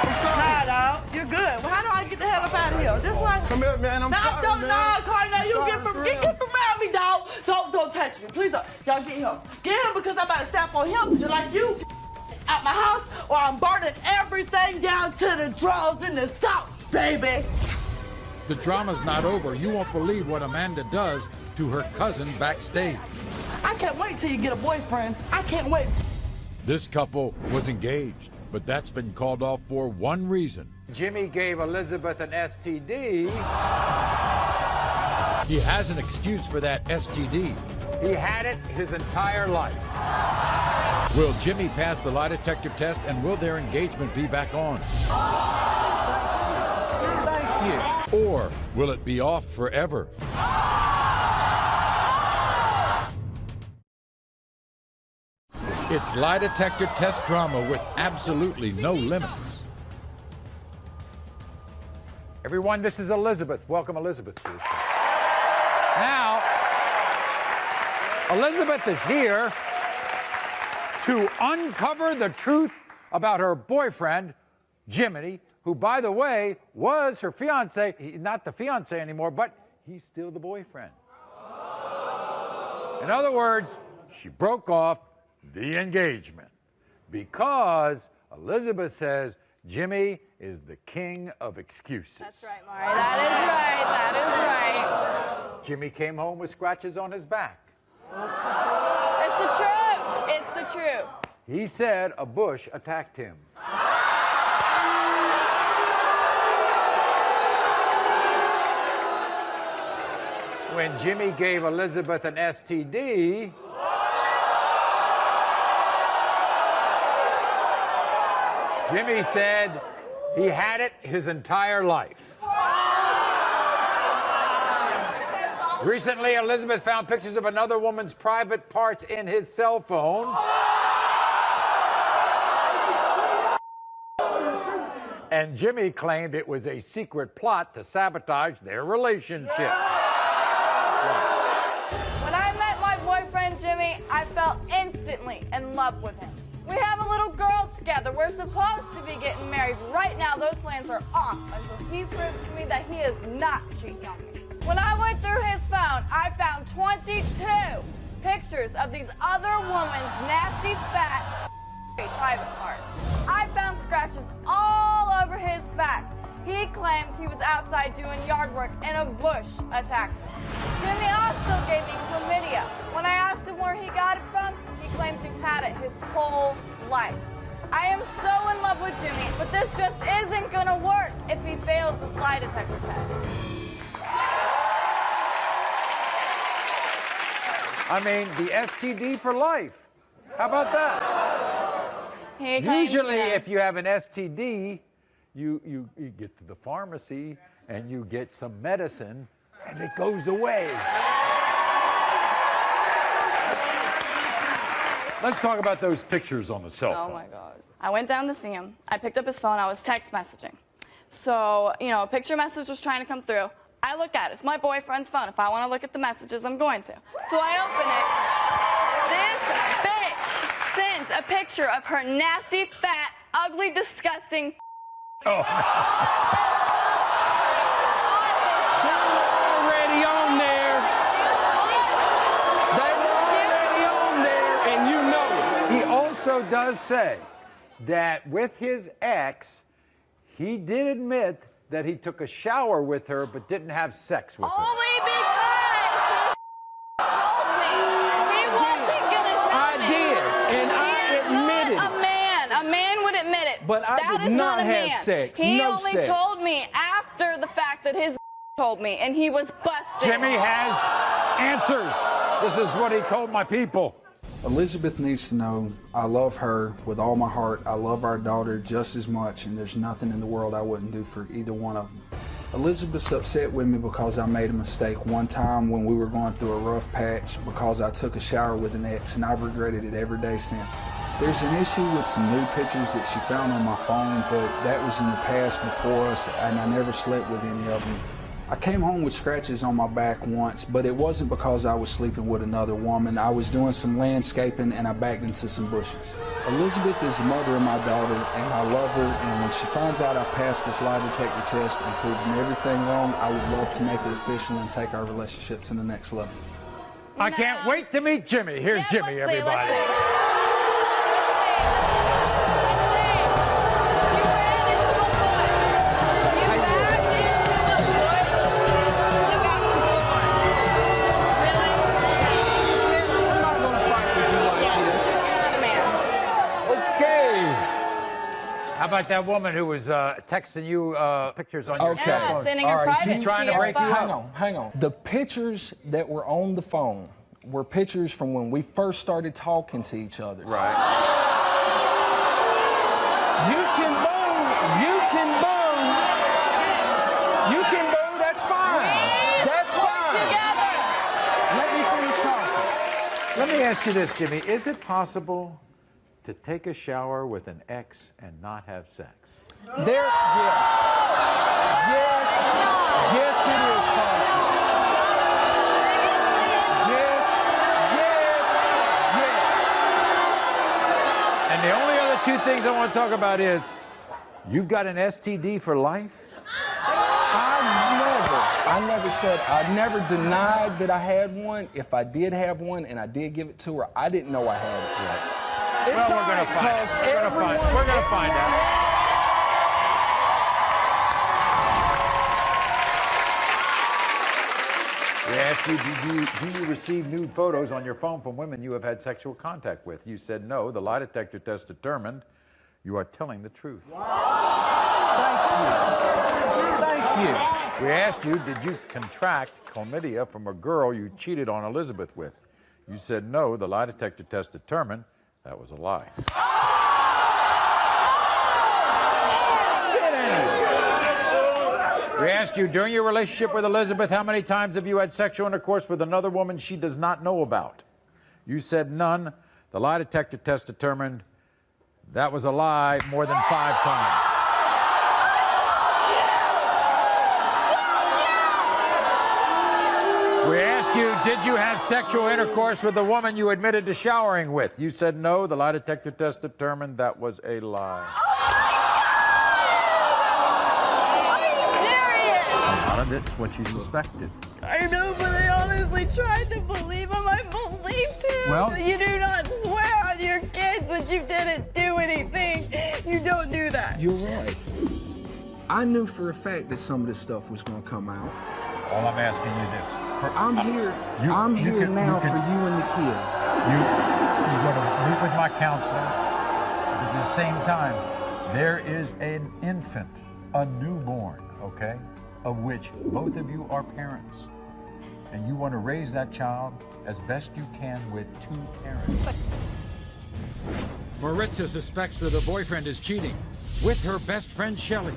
I'm sorry. Nah, dog. You're good. Well, how do I get the hell up out of here? This way? Come here, man. I'm sorry, man. No, Carnell, you sorry get for from real. around me, dog. Don't touch me. Please don't. Y'all get him. Get him because I'm about to step on him just like you out my house, or I'm burning everything down to the drawers in the socks, baby. The drama's not over. You won't believe what Amanda does to her cousin backstage. I can't wait till you get a boyfriend. I can't wait. This couple was engaged, but that's been called off for one reason. Jimmy gave Elizabeth an STD. He has an excuse for that STD. He had it his entire life. Will Jimmy pass the lie detector test, and will their engagement be back on? Thank you. Or will it be off forever? It's lie detector test drama with absolutely no limits. Everyone, this is Elizabeth. Welcome, Elizabeth. Now, Elizabeth is here to uncover the truth about her boyfriend, Jiminy, who, by the way, was her fiance. Not the fiance anymore, but he's still the boyfriend. In other words, she broke off the engagement because Elizabeth says Jimmy is the king of excuses. That's right, Maury. That is right. That is right. Jimmy came home with scratches on his back. It's the truth. It's the truth. He said a bush attacked him. When Jimmy gave Elizabeth an STD, Jimmy said he had it his entire life. Recently, Elizabeth found pictures of another woman's private parts in his cell phone. And Jimmy claimed it was a secret plot to sabotage their relationship. When I met my boyfriend Jimmy, I fell instantly in love with him. We have a little girl together. We're supposed to be getting married. Right now, those plans are off until he proves to me that he is not cheating on me. When I went through his phone, I found 22 pictures of these other women's nasty, fat, private parts. I found scratches all over his back. He claims he was outside doing yard work and a bush attacked him. Jimmy also gave me chlamydia. When I asked him where he got it from, he claims he's had it his whole life. I am so in love with Jimmy, but this just isn't gonna work if he fails the lie detector test. I mean, the STD for life. How about that? Usually, if you have an STD, you get to the pharmacy and you get some medicine and it goes away. Let's talk about those pictures on the cell phone. Oh my God. I went down to see him. I picked up his phone. I was text messaging. So, a picture message was trying to come through. I look at it. It's my boyfriend's phone. If I want to look at the messages, I'm going to. So I open it. This bitch sends a picture of her nasty, fat, ugly, disgusting. Oh. Already on there. They were already on there, and you know it. He also does say that with his ex, he did admit that he took a shower with her but didn't have sex with her. Only because he told me he wasn't gonna tell me. I did, and I admitted it. A man would admit it. But I That did is not a have man. sex. He No only sex. told me after the fact that his told me, and he was busted. Jimmy has answers. This is what he told my people. Elizabeth needs to know I love her with all my heart. I love our daughter just as much, and there's nothing in the world I wouldn't do for either one of them. Elizabeth's upset with me because I made a mistake one time when we were going through a rough patch because I took a shower with an ex, and I've regretted it every day since. There's an issue with some nude pictures that she found on my phone, but that was in the past before us, and I never slept with any of them. I came home with scratches on my back once, but it wasn't because I was sleeping with another woman. I was doing some landscaping and I backed into some bushes. Elizabeth is the mother of my daughter, and I love her, and when she finds out I've passed this lie detector test and proven everything wrong, I would love to make it official and take our relationship to the next level. I can't wait to meet Jimmy. Here's Jimmy, everybody. How about that woman who was texting you pictures on your Okay. cell phone? Yeah, sending her privates She's trying to to your break you phone. up. Hang on. The pictures that were on the phone were pictures from when we first started talking to each other. Right. You can boo. You can boo. You can boo. That's fine. That's fine. Let me finish talking. Let me ask you this, Jimmy. Is it possible to take a shower with an ex and not have sex? Yes, it is possible. And the only other two things I want to talk about is, you've got an STD for life? I never said, I never denied that I had one. If I did have one and I did give it to her, I didn't know I had it. Right. It's Well, we're gonna find out. We're gonna find out. We asked you, do you receive nude photos on your phone from women you have had sexual contact with? You said no. The lie detector test determined you are telling the truth. Thank you. We asked you, did you contract chlamydia from a girl you cheated on Elizabeth with? You said no. The lie detector test determined that was a lie. We asked you, during your relationship with Elizabeth, how many times have you had sexual intercourse with another woman she does not know about? You said none. The lie detector test determined that was a lie more than 5 times. We asked you, did you have sexual intercourse with the woman you admitted to showering with? You said no. The lie detector test determined that was a lie. A lot of it's what you suspected. I know, but I honestly tried to believe him. I believed him. Well- You do not swear on your kids that you didn't do anything. You don't do that. You're right. I knew for a fact that some of this stuff was going to come out. All I'm asking you this. I'm here. I'm here now for you and the kids. You're going to meet with my counselor. But at the same time, there is an infant, a newborn, okay, of which both of you are parents. And you want to raise that child as best you can with 2 parents. Maritza suspects that her boyfriend is cheating with her best friend, Shelley.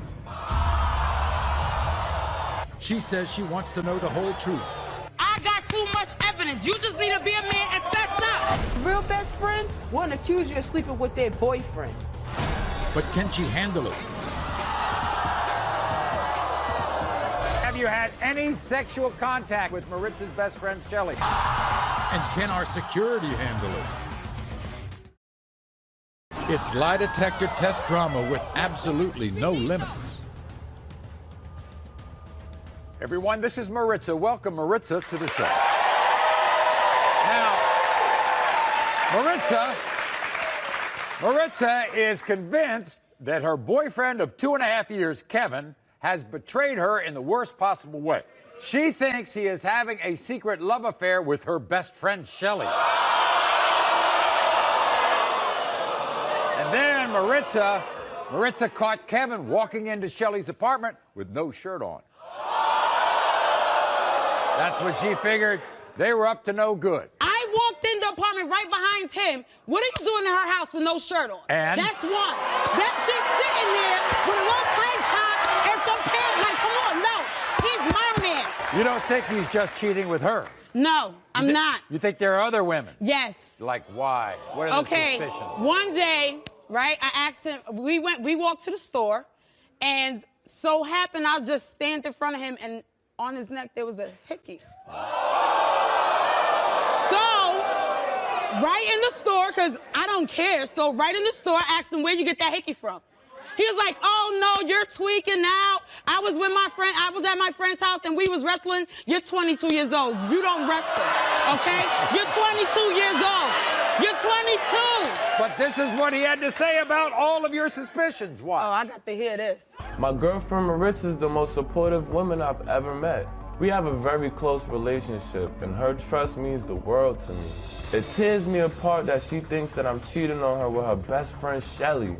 She says she wants to know the whole truth. I got too much evidence. You just need to be a man and fess up. Real best friend wouldn't accuse you of sleeping with their boyfriend. But can she handle it? Have you had any sexual contact with Maritza's best friend, Shelley? And can our security handle it? It's lie detector test drama with absolutely no limits. Everyone, this is Maritza. Welcome, Maritza, to the show. Now, Maritza is convinced that her boyfriend of 2.5 years, Kevin, has betrayed her in the worst possible way. She thinks he is having a secret love affair with her best friend, Shelley. And then Maritza caught Kevin walking into Shelley's apartment with no shirt on. That's what she figured. They were up to no good. I walked in the apartment right behind him. What are you doing in her house with no shirt on? And? That's one. That shit sitting there with a little tank top and some pants. Like, come on, no. He's my man. You don't think he's just cheating with her? No, I'm not. You think there are other women? Yes. Like why? What are the suspicions? One day, right, I asked him, we walked to the store, and so happened I'll just stand in front of him, and on his neck there was a hickey. So, right in the store, because I don't care, so right in the store, I asked him, where'd you get that hickey from? He was like, oh no, you're tweaking out. I was with my friend, I was at my friend's house and we was wrestling. You're 22 years old. You don't wrestle, okay? You're 22 years old. You're 22. But this is what he had to say about all of your suspicions. What? Oh, I got to hear this. My girlfriend Maritza is the most supportive woman I've ever met. We have a very close relationship, and her trust means the world to me. It tears me apart that she thinks that I'm cheating on her with her best friend, Shelley.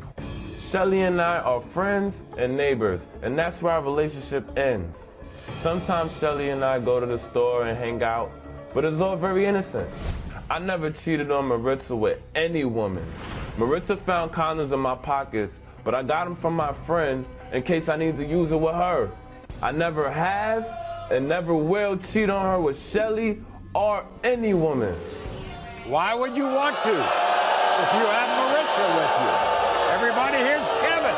Shelly and I are friends and neighbors, and that's where our relationship ends. Sometimes Shelly and I go to the store and hang out, but it's all very innocent. I never cheated on Maritza with any woman. Maritza found condoms in my pockets, but I got them from my friend in case I need to use it with her. I never have and never will cheat on her with Shelly or any woman. Why would you want to if you have Maritza with you? Everybody, here's Kevin.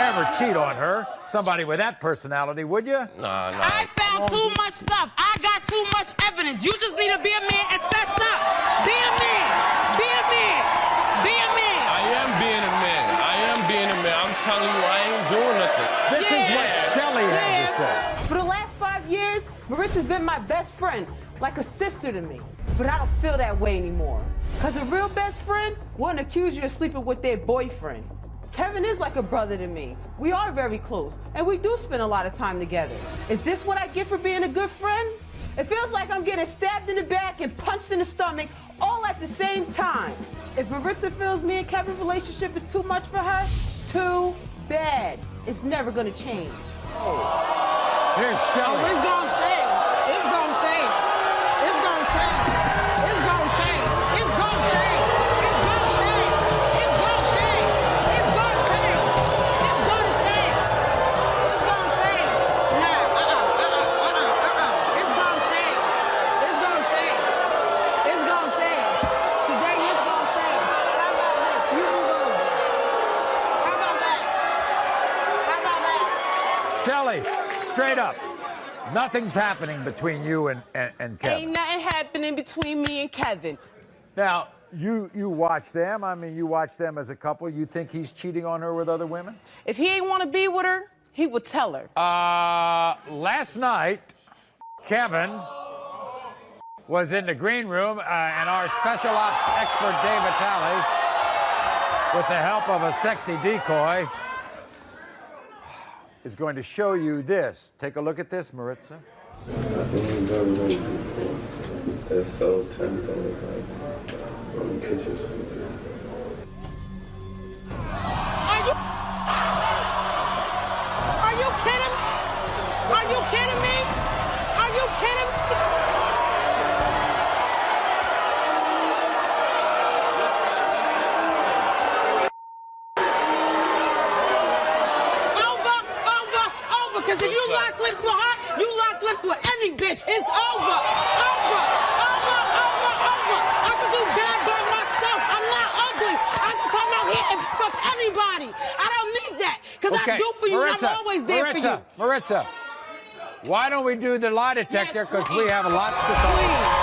Never cheat on her. Somebody with that personality, would you? No. I found too much stuff. I got too much evidence. You just need to be a man and fess up. Be a man. Be a man. Be a man. I am being a man. I am being a man. I'm telling you, I ain't doing nothing. This is what Shelly had to say. For the last 5 years, Marissa's been my best friend, like a sister to me. But I don't feel that way anymore. Because a real best friend wouldn't accuse you of sleeping with their boyfriend. Kevin is like a brother to me. We are very close, and we do spend a lot of time together. Is this what I get for being a good friend? It feels like I'm getting stabbed in the back and punched in the stomach all at the same time. If Maritza feels me and Kevin's relationship is too much for her, too bad. It's never gonna change. Here's Shelly. It's gonna change. It's gonna change. It's gonna change. It's gonna change. It's gonna change. It's gonna change. It's gonna change. It's gonna change. It's gonna change. It's gonna change. Nah, It's gonna change. It's gonna change. It's gonna change. Today it's gonna change. How about this? You move over. How about that? How about that? Shelly, straight up. Nothing's happening between you and Kevin. Ain't nothing happening between me and Kevin. Now, you watch them. I mean, you watch them as a couple. You think he's cheating on her with other women? If he ain't want to be with her, he would tell her. Last night, Kevin was in the green room, and our special ops expert, Dave Vitale, with the help of a sexy decoy, is going to show you this. Take a look at this, Maritza. It's so tempting, like, when you kiss yourself. Are you kidding? Are you kidding me? Are you kidding me? Over, because if you lock lips with her, you lock lips with any bitch. It's over. I can do bad by myself. I'm not ugly. I can come out here and fuck anybody. I don't need that. Because I do for you, Maritza, and I'm always there for you. Maritza, why don't we do the lie detector? Because we have lots to talk about.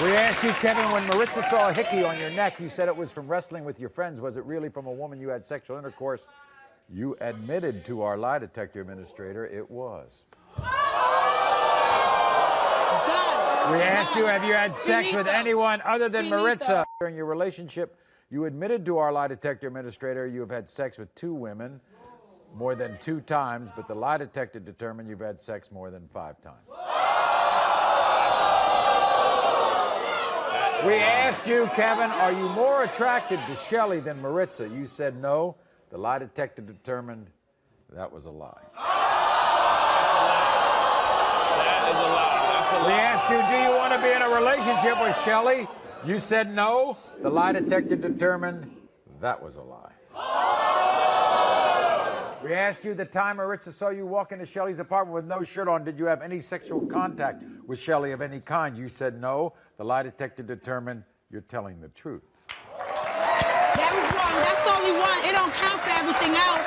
We asked you, Kevin, when Maritza saw a hickey on your neck, you said it was from wrestling with your friends. Was it really from a woman you had sexual intercourse? You admitted to our lie detector administrator it was. We asked you, have you had sex with anyone other than Maritza during your relationship? You admitted to our lie detector administrator you have had sex with 2 women more than 2 times, but the lie detector determined you've had sex more than 5 times. We asked you, Kevin, are you more attracted to Shelly than Maritza? You said no. The lie detector determined that was a lie. That is a lie. That's a lie. We asked you, do you want to be in a relationship with Shelly? You said no. The lie detector determined that was a lie. We asked you the time Maritza saw you walk into Shelly's apartment with no shirt on, did you have any sexual contact with Shelly of any kind? You said no. The lie detector determined you're telling the truth. That was wrong. That's only one. It don't count for everything else.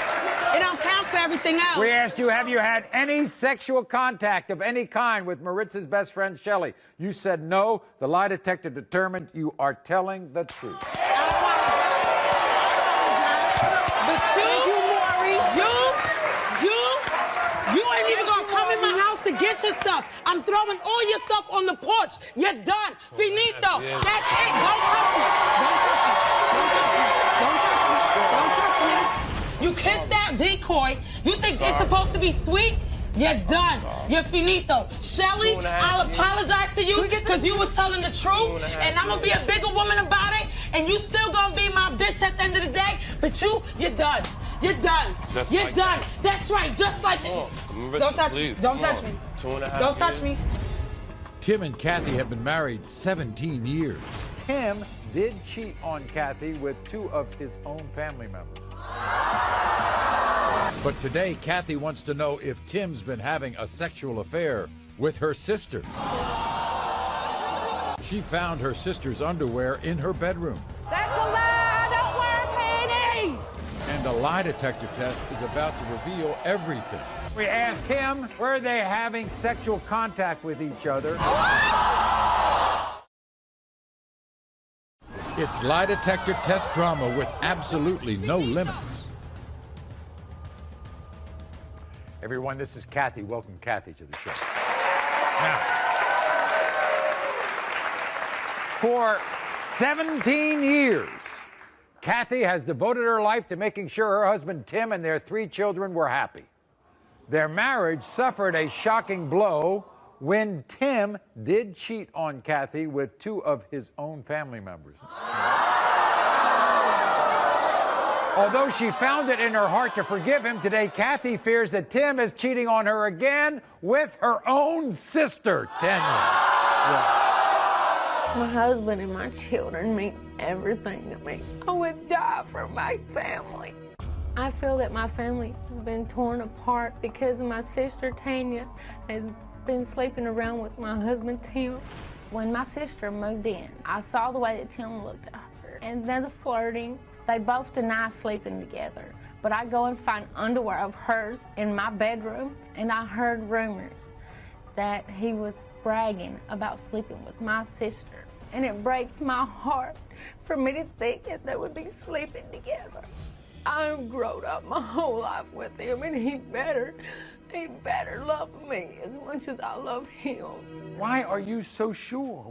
It don't count for everything else. We asked you, have you had any sexual contact of any kind with Maritza's best friend, Shelly? You said no. The lie detector determined you are telling the truth. But you, Maury, to get your stuff. I'm throwing all your stuff on the porch. You're done. Finito. That's it. Don't touch me. Don't touch me. You kissed that decoy. You think it's supposed to be sweet? You're done. You're finito. Shelly, I'll apologize to you because you was telling the truth, and I'm gonna be a bigger woman about it, and you still gonna be my bitch at the end of the day, but you're done. You're done. You're done. That's right, just like that. Don't touch me. Don't touch me. Don't touch me. Tim and Kathy have been married 17 years. Tim did cheat on Kathy with 2 of his own family members. But today, Kathy wants to know if Tim's been having a sexual affair with her sister. She found her sister's underwear in her bedroom. That's a lie! I don't wear panties! And a lie detector test is about to reveal everything. We asked him, were they having sexual contact with each other? It's lie detector test drama with absolutely no limits. Everyone, this is Kathy. Welcome Kathy to the show. Now, for 17 years, Kathy has devoted her life to making sure her husband Tim and their 3 children were happy. Their marriage suffered a shocking blow when Tim did cheat on Kathy with 2 of his own family members. Although she found it in her heart to forgive him, today Kathy fears that Tim is cheating on her again with her own sister, Tanya. My husband and my children mean everything to me. I would die for my family. I feel that my family has been torn apart because my sister Tanya has been sleeping around with my husband Tim. When my sister moved in, I saw the way that Tim looked at her and then the flirting. They both deny sleeping together, but I go and find underwear of hers in my bedroom, and I heard rumors that he was bragging about sleeping with my sister. And it breaks my heart for me to think that they would be sleeping together. I've grown up my whole life with him, and he better love me as much as I love him. Why are you so sure?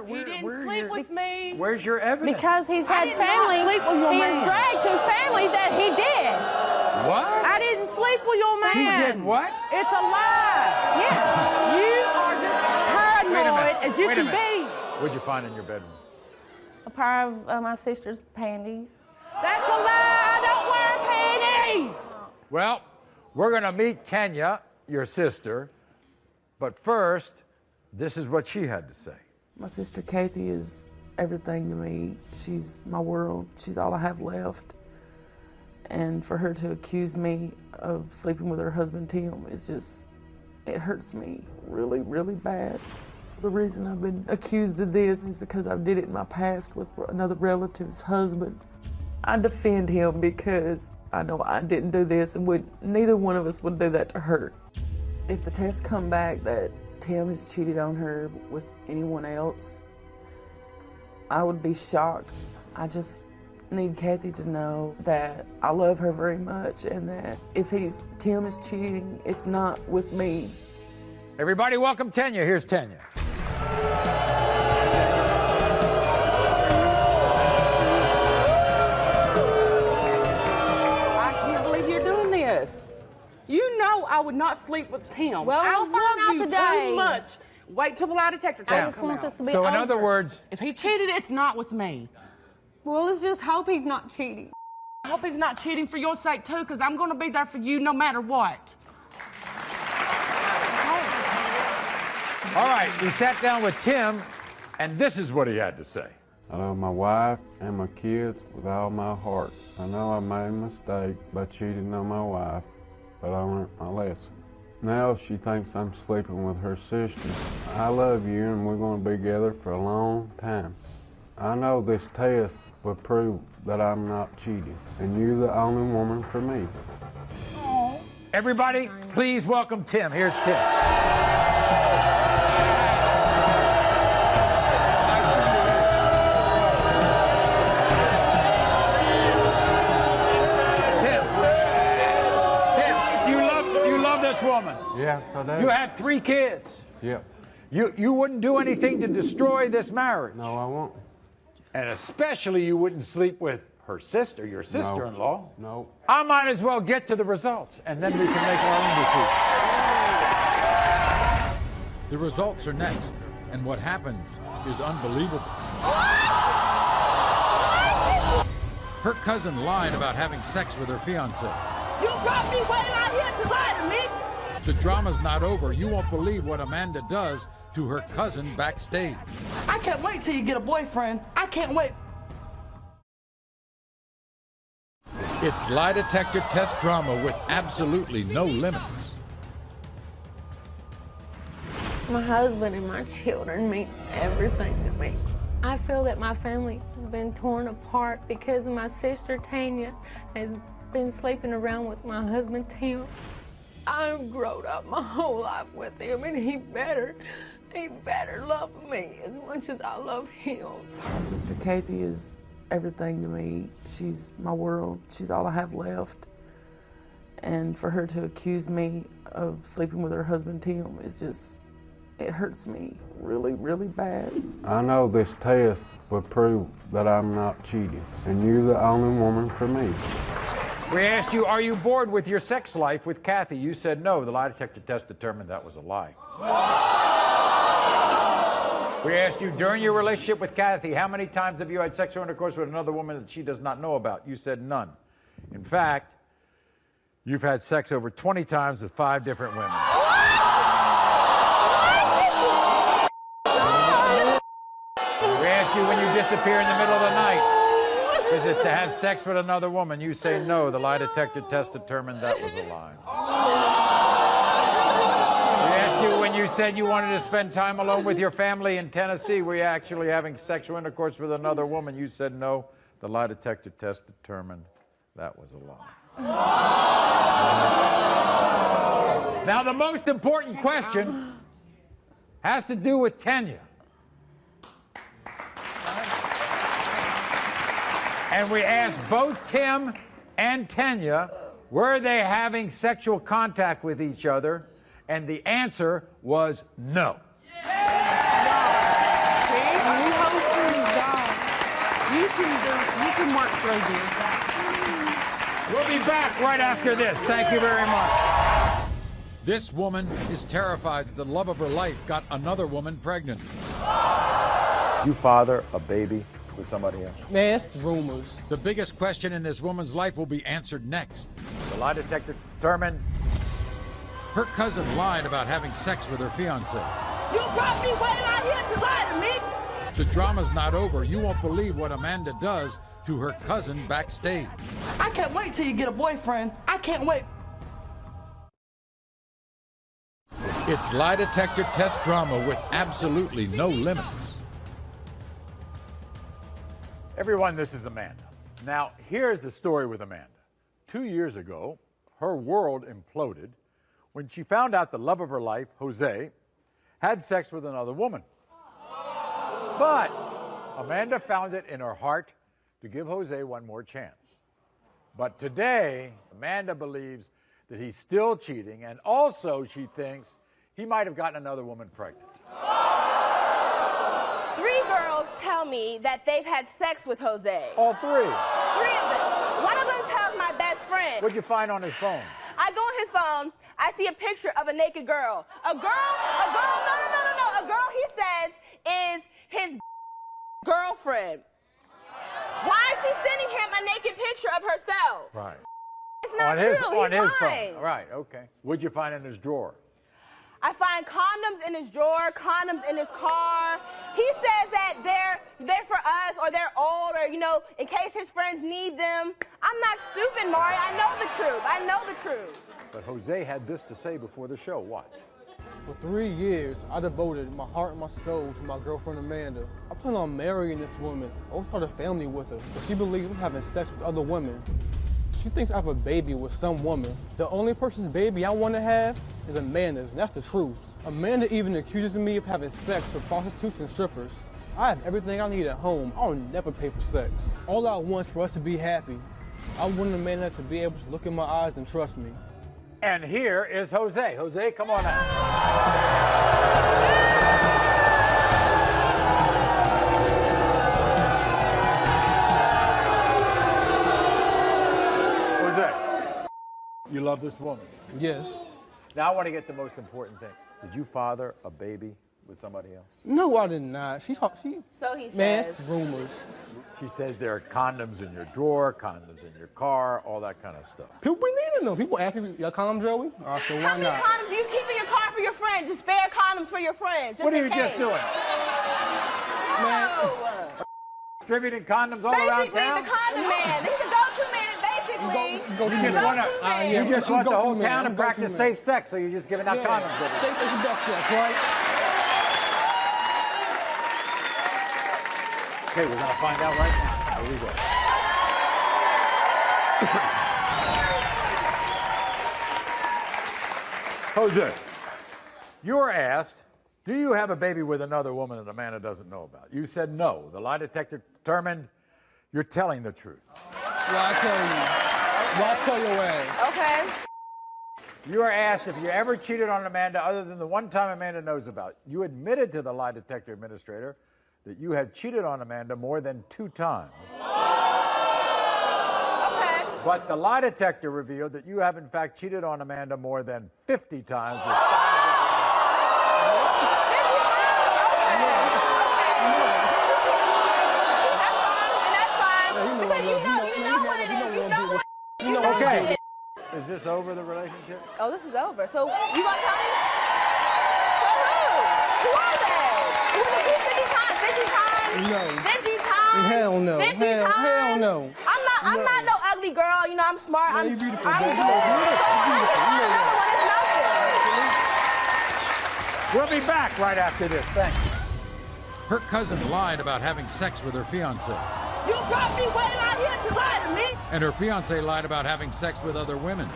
He didn't sleep with me. Where's your evidence? Because he's had family. He has bragged to family that he did. What? I didn't sleep with your man. You did what? It's a lie. Yes. You are just paranoid as you can be. What'd you find in your bedroom? A pair of my sister's panties. That's a lie. I don't wear panties. Well, we're going to meet Tanya, your sister. But first, this is what she had to say. My sister Kathy is everything to me. She's my world. She's all I have left. And for her to accuse me of sleeping with her husband Tim is just, it hurts me really, really bad. The reason I've been accused of this is because I did it in my past with another relative's husband. I defend him because I know I didn't do this, and neither one of us would do that to her. If the tests come back that Tim has cheated on her with anyone else, I would be shocked. I just need Kathy to know that I love her very much, and that if Tim is cheating, it's not with me. Everybody welcome Tanya. Here's Tanya. You know I would not sleep with Tim. Well, we'll find out today. Too much. Wait till the lie detector test comes out. So in other words, if he cheated, it's not with me. Well, let's just hope he's not cheating. I hope he's not cheating for your sake too, because I'm going to be there for you no matter what. All right, we sat down with Tim, and this is what he had to say. I love my wife and my kids with all my heart. I know I made a mistake by cheating on my wife, but I learned my lesson. Now she thinks I'm sleeping with her sister. I love you, and we're going to be together for a long time. I know this test will prove that I'm not cheating, and you're the only woman for me. Everybody, please welcome Tim. Here's Tim. woman. Yes, I do. You have 3 kids. Yep. You wouldn't do anything to destroy this marriage. No, I won't. And especially you wouldn't sleep with her sister, your sister-in-law. No. I might as well get to the results, and then we can make our own decision. The results are next, and what happens is unbelievable. Her cousin lied about having sex with her fiancé. You brought me way out here to lie to me. The drama's not over. You won't believe what Amanda does to her cousin backstage. I can't wait till you get a boyfriend. I can't wait. It's lie detector test drama with absolutely no limits. My husband and my children mean everything to me. I feel that my family has been torn apart because my sister Tanya has been sleeping around with my husband Tim. I've grown up my whole life with him, and he better love me as much as I love him. My sister Kathy is everything to me. She's my world. She's all I have left. And for her to accuse me of sleeping with her husband Tim is just, it hurts me really, really bad. I know this test will prove that I'm not cheating, and you're the only woman for me. We asked you, are you bored with your sex life with Kathy? You said no. The lie detector test determined that was a lie. We asked you, during your relationship with Kathy, how many times have you had sexual intercourse with another woman that she does not know about? You said none. In fact, you've had sex over 20 times with 5 different women. We asked you, when you disappear in the middle of the night, is it to have sex with another woman? You say no. The lie detector test determined that was a lie. We asked you, when you said you wanted to spend time alone with your family in Tennessee, were you actually having sexual intercourse with another woman? You said no. The lie detector test determined that was a lie. Now, the most important question has to do with Tanya. And we asked both Tim and Tanya, were they having sexual contact with each other? And the answer was no. You can work through this. We'll be back right after this. Thank you very much. This woman is terrified that the love of her life got another woman pregnant. You father a baby with somebody else? Man, it's rumors. The biggest question in this woman's life will be answered next. The lie detector determined her cousin lied about having sex with her fiancé. You brought me way out here to lie to me. The drama's not over. You won't believe what Amanda does to her cousin backstage. I can't wait till you get a boyfriend. I can't wait. It's lie detector test drama with absolutely no limits. Everyone, this is Amanda. Now, here's the story with Amanda. 2 years ago, her world imploded when she found out the love of her life, Jose, had sex with another woman. But Amanda found it in her heart to give Jose one more chance. But today, Amanda believes that he's still cheating, and also she thinks he might have gotten another woman pregnant. 3 girls tell me that they've had sex with Jose. All 3? 3 of them. One of them tells my best friend. What'd you find on his phone? I go on his phone, I see a picture of a naked girl. A girl, no. A girl, he says, is his girlfriend. Why is she sending him a naked picture of herself? Right. It's not true. On his lying. phone. Right, okay. What'd you find in his drawer? I find condoms in his drawer, condoms in his car. He says that they're for us, or they're old, or, in case his friends need them. I'm not stupid, Maury. I know the truth. I know the truth. But Jose had this to say before the show. Watch. For 3 years, I devoted my heart and my soul to my girlfriend Amanda. I plan on marrying this woman. I will start a family with her, but she believes I'm having sex with other women. She thinks I have a baby with some woman. The only person's baby I want to have is Amanda's, and that's the truth. Amanda even accuses me of having sex with prostitutes and strippers. I have everything I need at home. I'll never pay for sex. All I want is for us to be happy. I want Amanda to be able to look in my eyes and trust me. And here is Jose. Jose, come on out. Jose, you love this woman? Yes. Now I want to get the most important thing. Did you father a baby with somebody else? No, I did not. She So he man, says. rumors. She says there are condoms in your drawer, condoms in your car, all that kind of stuff. People be needing them. People ask me, "Y'all condom, Joey?" So why How many not? condoms do you keep in your car for your friends? Just spare condoms for your friends. Just What are in you case. just doing? No. Distributing condoms all around Basically, town? the condom man. He's the go-to man, basically. You just want the whole town to I'm practice safe sex, so you're just giving out condoms. every day. Safe sex is best sex, right? Okay, we're going to find out right now. Here we go. Jose, you were asked, do you have a baby with another woman that Amanda doesn't know about? You said no. The lie detector determined you're telling the truth. Well, I tell you. Well, I tell your way. Okay. You were asked if you ever cheated on Amanda other than the one time Amanda knows about. You admitted to the lie detector administrator that you had cheated on Amanda more than 2 times. Okay. But the lie detector revealed that you have in fact cheated on Amanda more than 50 times. Okay. Is this over the relationship? Oh, this is over. So you gonna tell me? So who? Who are they? Who would it be 50 times? 50 times? No. 50 times? Hell no. 50 Hell, times? hell no. I'm not no ugly girl. You know, I'm smart. I'm beautiful. I'm You're We'll be back right after this. Thanks. Her cousin lied about having sex with her fiance. You brought me way out here to lie to me. And her fiance lied about having sex with other women.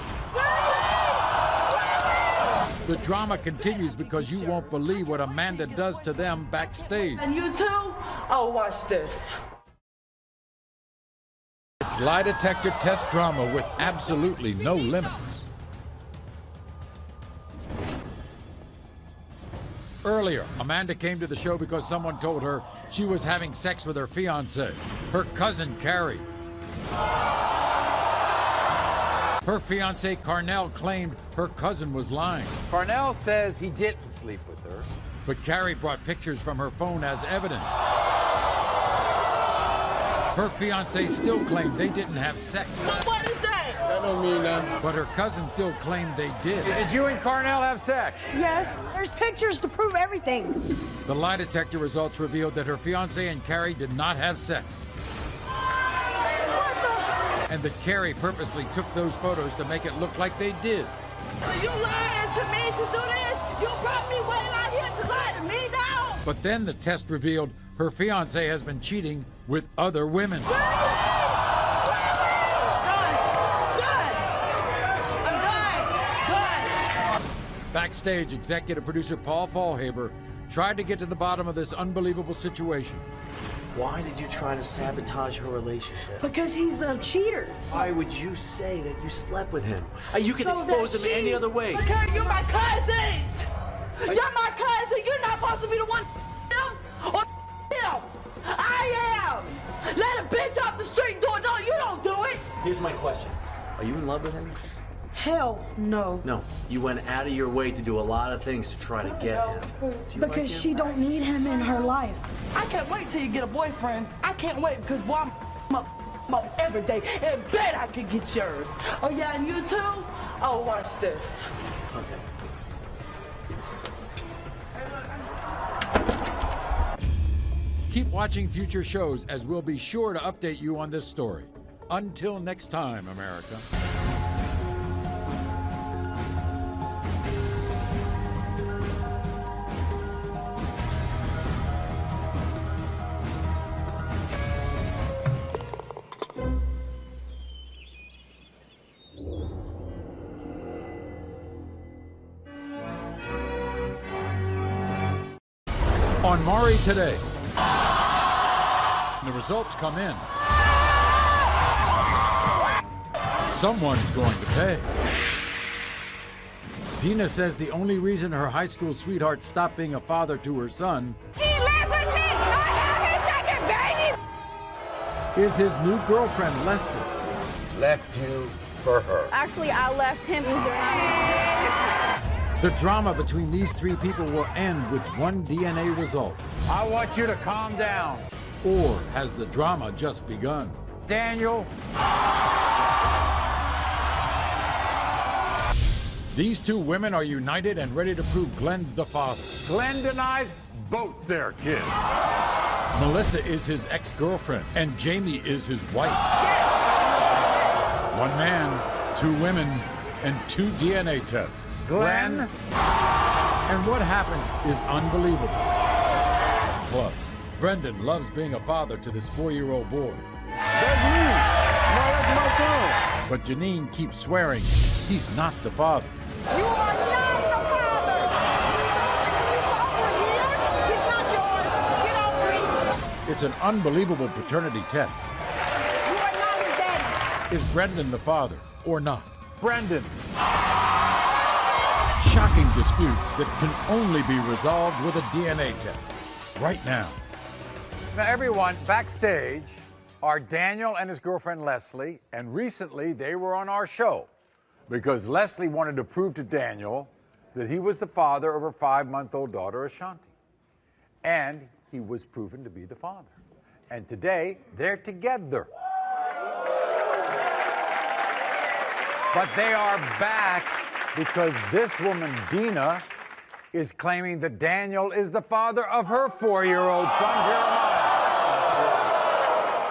The drama continues because you won't believe what Amanda does to them backstage. And you too? Oh, watch this. It's lie detector test drama with absolutely no limits. Earlier, Amanda came to the show because someone told her she was having sex with her fiance, her cousin Carrie. Her fiance Carnell claimed her cousin was lying. Carnell says he didn't sleep with her. But Carrie brought pictures from her phone as evidence. Her fiance still claimed they didn't have sex. What is that? That don't mean nothing. But her cousin still claimed they did. Did you and Carnell have sex? Yes, there's pictures to prove everything. The lie detector results revealed that her fiance and Carrie did not have sex. And that Carrie purposely took those photos to make it look like they did. So you lying to me to do this? You brought me way out here to lie to me now? But then the test revealed her fiance has been cheating with other women. Backstage, executive producer Paul Fallhaber tried to get to the bottom of this unbelievable situation. Why did you try to sabotage her relationship? Because he's a cheater. Why would you say that you slept with him? You can So expose that him any other way. Because you're my cousins. You're my cousin. You're not supposed to be the one him or him. I am. Let a bitch off the street do it. No, you don't do it. Here's my question. Are you in love with him? Hell no. No. You went out of your way to do a lot of things to try to get him. Do you like Because him? she don't need him in her life. I can't wait till you get a boyfriend. I can't wait because boy, I'm up every day and bet I can get yours. Oh yeah, and you too? Oh, watch this. Okay. Keep watching future shows as we'll be sure to update you on this story. Until next time, America. On Maury today, the results come in. Someone's going to pay. Dina says the only reason her high school sweetheart stopped being a father to her son He lives with me! I have his second baby! is his new girlfriend, Leslie. Left you for her. Actually, I left him. The drama between these three people will end with one DNA result. I want you to calm down. Or has the drama just begun? Daniel. These two women are united and ready to prove Glenn's the father. Glenn denies both their kids. Melissa is his ex-girlfriend, and Jamie is his wife. One man, two women, and two DNA tests. Glenn. And what happens is unbelievable. Plus, Brendan loves being a father to this 4-year-old boy. That's me. No, that's my son. But Janine keeps swearing he's not the father. You are not the father! He's over here. He's not yours. Get over it. It's an unbelievable paternity test. You are not his daddy. Is Brendan the father or not? Brendan. Shocking disputes that can only be resolved with a DNA test. Right now. Now, everyone, backstage are Daniel and his girlfriend Leslie, and recently they were on our show because Leslie wanted to prove to Daniel that he was the father of her 5-month-old daughter, Ashanti. And he was proven to be the father. And today, they're together. But they are back because this woman, Dina, is claiming that Daniel is the father of her 4-year-old son, Jeremiah.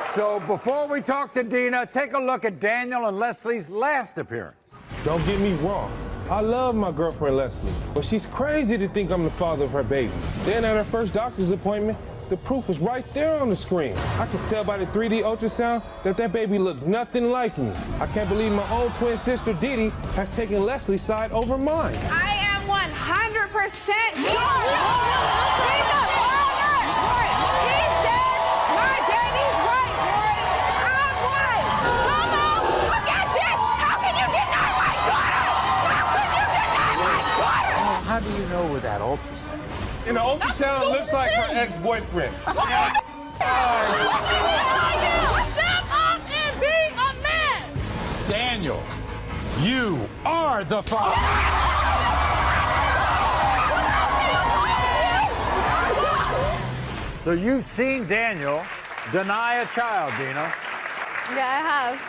So before we talk to Dina, take a look at Daniel and Leslie's last appearance. Don't get me wrong. I love my girlfriend Leslie, but she's crazy to think I'm the father of her baby. Then at her first doctor's appointment, the proof was right there on the screen. I could tell by the 3D ultrasound that baby looked nothing like me. I can't believe my own twin sister Didi has taken Leslie's side over mine. I am 100% sure. How do you know with that ultrasound? And the ultrasound looks like her ex-boyfriend. Step up and be a man! Daniel, you are the father. So you've seen Daniel deny a child, Dina. Yeah, I have.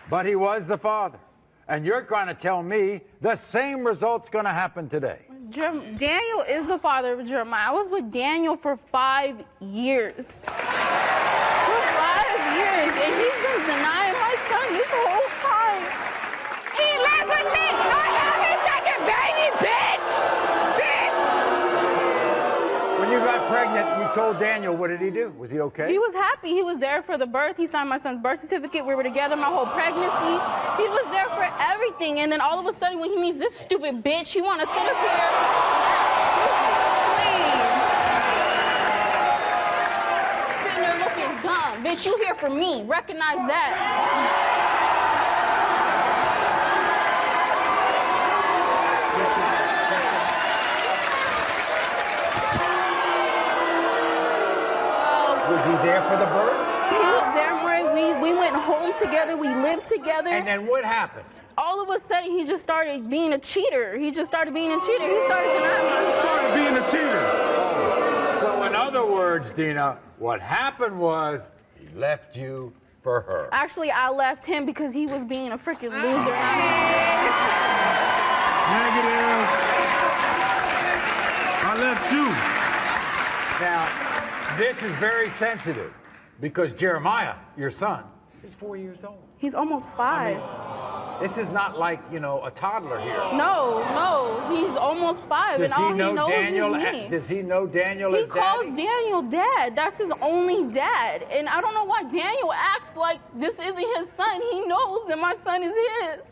But he was the father. And you're trying to tell me the same result's going to happen today. Daniel is the father of Jeremiah. I was with Daniel for 5 years. For 5 years, and he's been denying my son this whole time. He lives with me! I have his second baby, bitch! Bitch! When you got pregnant, you told Daniel, what did he do? Was he okay? He was happy. He was there for the birth. He signed my son's birth certificate. We were together my whole pregnancy. He was there for everything. And then all of a sudden, when he meets this stupid bitch, he want to sit up here. Sitting there looking dumb. Bitch, you here for me. Recognize that. Was he there for the birth? He was there, Maury. We went home together. We lived together. And then what happened? All of a sudden, he just started being a cheater. He started denying my son. Started being a cheater. So in other words, Dina, what happened was he left you for her. Actually, I left him because he was being a freaking loser. Negative. I left you. Now, this is very sensitive because Jeremiah, your son, is 4 years old. He's almost 5. This is not like, you know, a toddler here. No, he's almost 5, Does and all he know knows Daniel? is me. Does he know Daniel as He calls daddy? Daniel dad. That's his only dad. And I don't know why Daniel acts like this isn't his son. He knows that my son is his.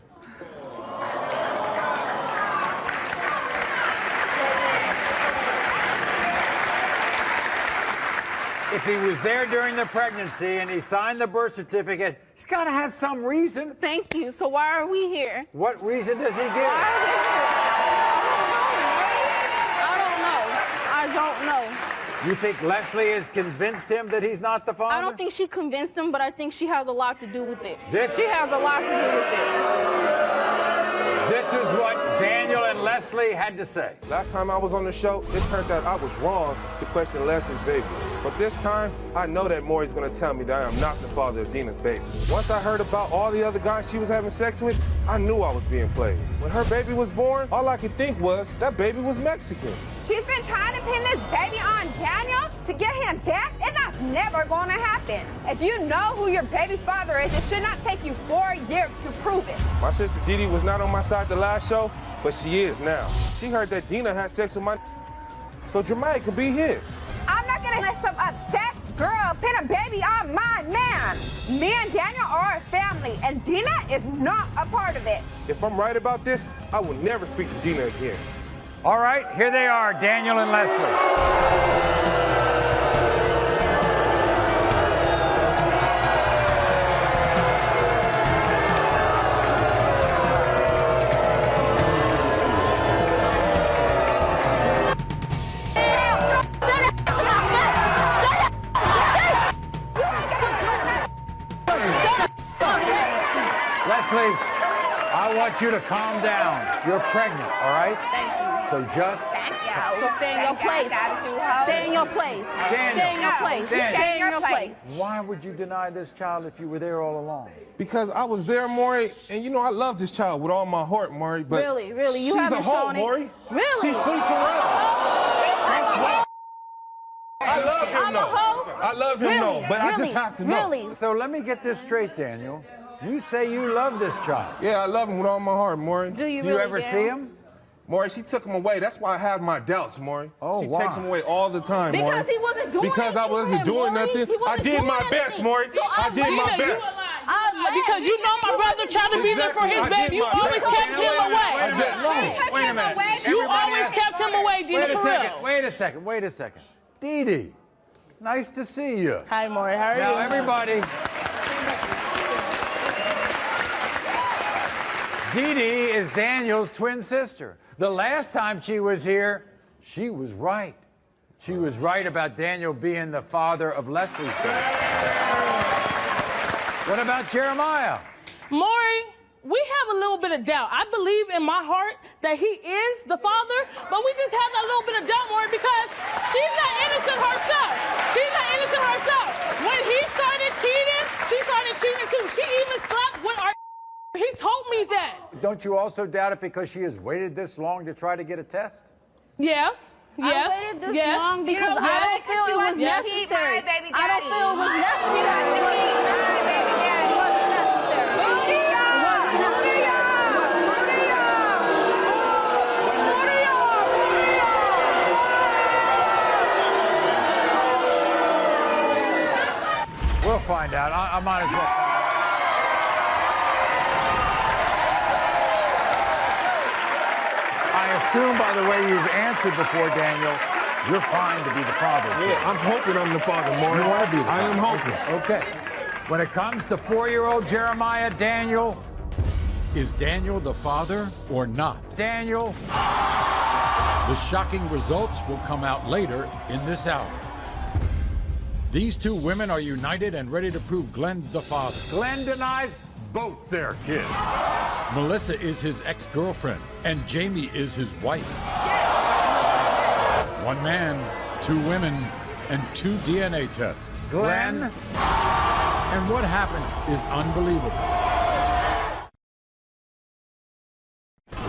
If he was there during the pregnancy and he signed the birth certificate, he's got to have some reason. Thank you. So why are we here? What reason does he give? Why are we here? I don't know. You think Leslie has convinced him that he's not the father? I don't think she convinced him, but I think she has a lot to do with it. This- She has a lot to do with it. This is what Daniel and Leslie had to say. Last time I was on the show, it turned out I was wrong to question Leslie's baby. But this time, I know that Maury's gonna tell me that I am not the father of Dina's baby. Once I heard about all the other guys she was having sex with, I knew I was being played. When her baby was born, all I could think was that baby was Mexican. She's been trying to pin this baby on Daniel to get him back, and that's never going to happen. If you know who your baby father is, it should not take you 4 years to prove it. My sister Didi was not on my side the last show, but she is now. She heard that Dina had sex with my so Jermaine could be his. I'm not going to let some obsessed girl pin a baby on my man. Me and Daniel are a family, and Dina is not a part of it. If I'm right about this, I will never speak to Dina again. All right, here they are, Daniel and Leslie. Leslie, I want you to calm down. You're pregnant, all right? Thank you. So just So stay in your place. Stay in your place. Stay in your place. Stay in your place. Why would you deny this child if you were there all along? Because I was there, Maury, and you know I love this child with all my heart, Maury. But Really? You she's haven't a hoe, shown it. Maury. Really? She sleeps around. That's why. I love him I'm a hoe? though. I love him though, but I just Really? have to know. Really? So let me get this straight, Daniel. You say you love this child. Yeah, I love him with all my heart, Maury. Do you Do you really, ever Dan? see him? Maury, she took him away. That's why I have my doubts, Maury. Oh, she why? takes him away all the time, Maury. Because he wasn't doing Because I anything wasn't for him, doing Maury. nothing. He wasn't I did doing my best, anything. Maury. So I did my best. Because you know my brother tried to be there for his baby. You always kept him away. Wait a minute. You Everybody always has- kept him away, Dina, Wait a for second. real. Wait a second. Dee Dee, nice to see you. Hi, Maury. How are Now, you? everybody. Dee Dee is Daniel's twin sister. The last time she was here, she was right. She was right about Daniel being the father of Leslie's baby. What about Jeremiah? Maury, we have a little bit of doubt. I believe in my heart that he is the father, but we just have that little bit of doubt, Maury, because she's not innocent herself. She's not innocent herself. When he started cheating, she started cheating too. She even slept with our... He told me that. Don't you also doubt it because she has waited this long to try to get a test? Yeah. I Yes. waited this Yes. long because I don't feel it was necessary. I don't feel it was necessary. We'll find out. I might as well. I assume, by the way you've answered before, Daniel, you're fine to be the father. Yeah, I'm hoping I'm the father, Maury. You want to be the father? I am hoping. Okay. When it comes to 4-year-old Jeremiah, Daniel, is Daniel the father or not? Daniel, the shocking results will come out later in this hour. These two women are united and ready to prove Glenn's the father. Glenn denies both their kids. Melissa is his ex-girlfriend, and Jamie is his wife. One man, 2 women, and 2 DNA tests. Glenn. And what happens is unbelievable.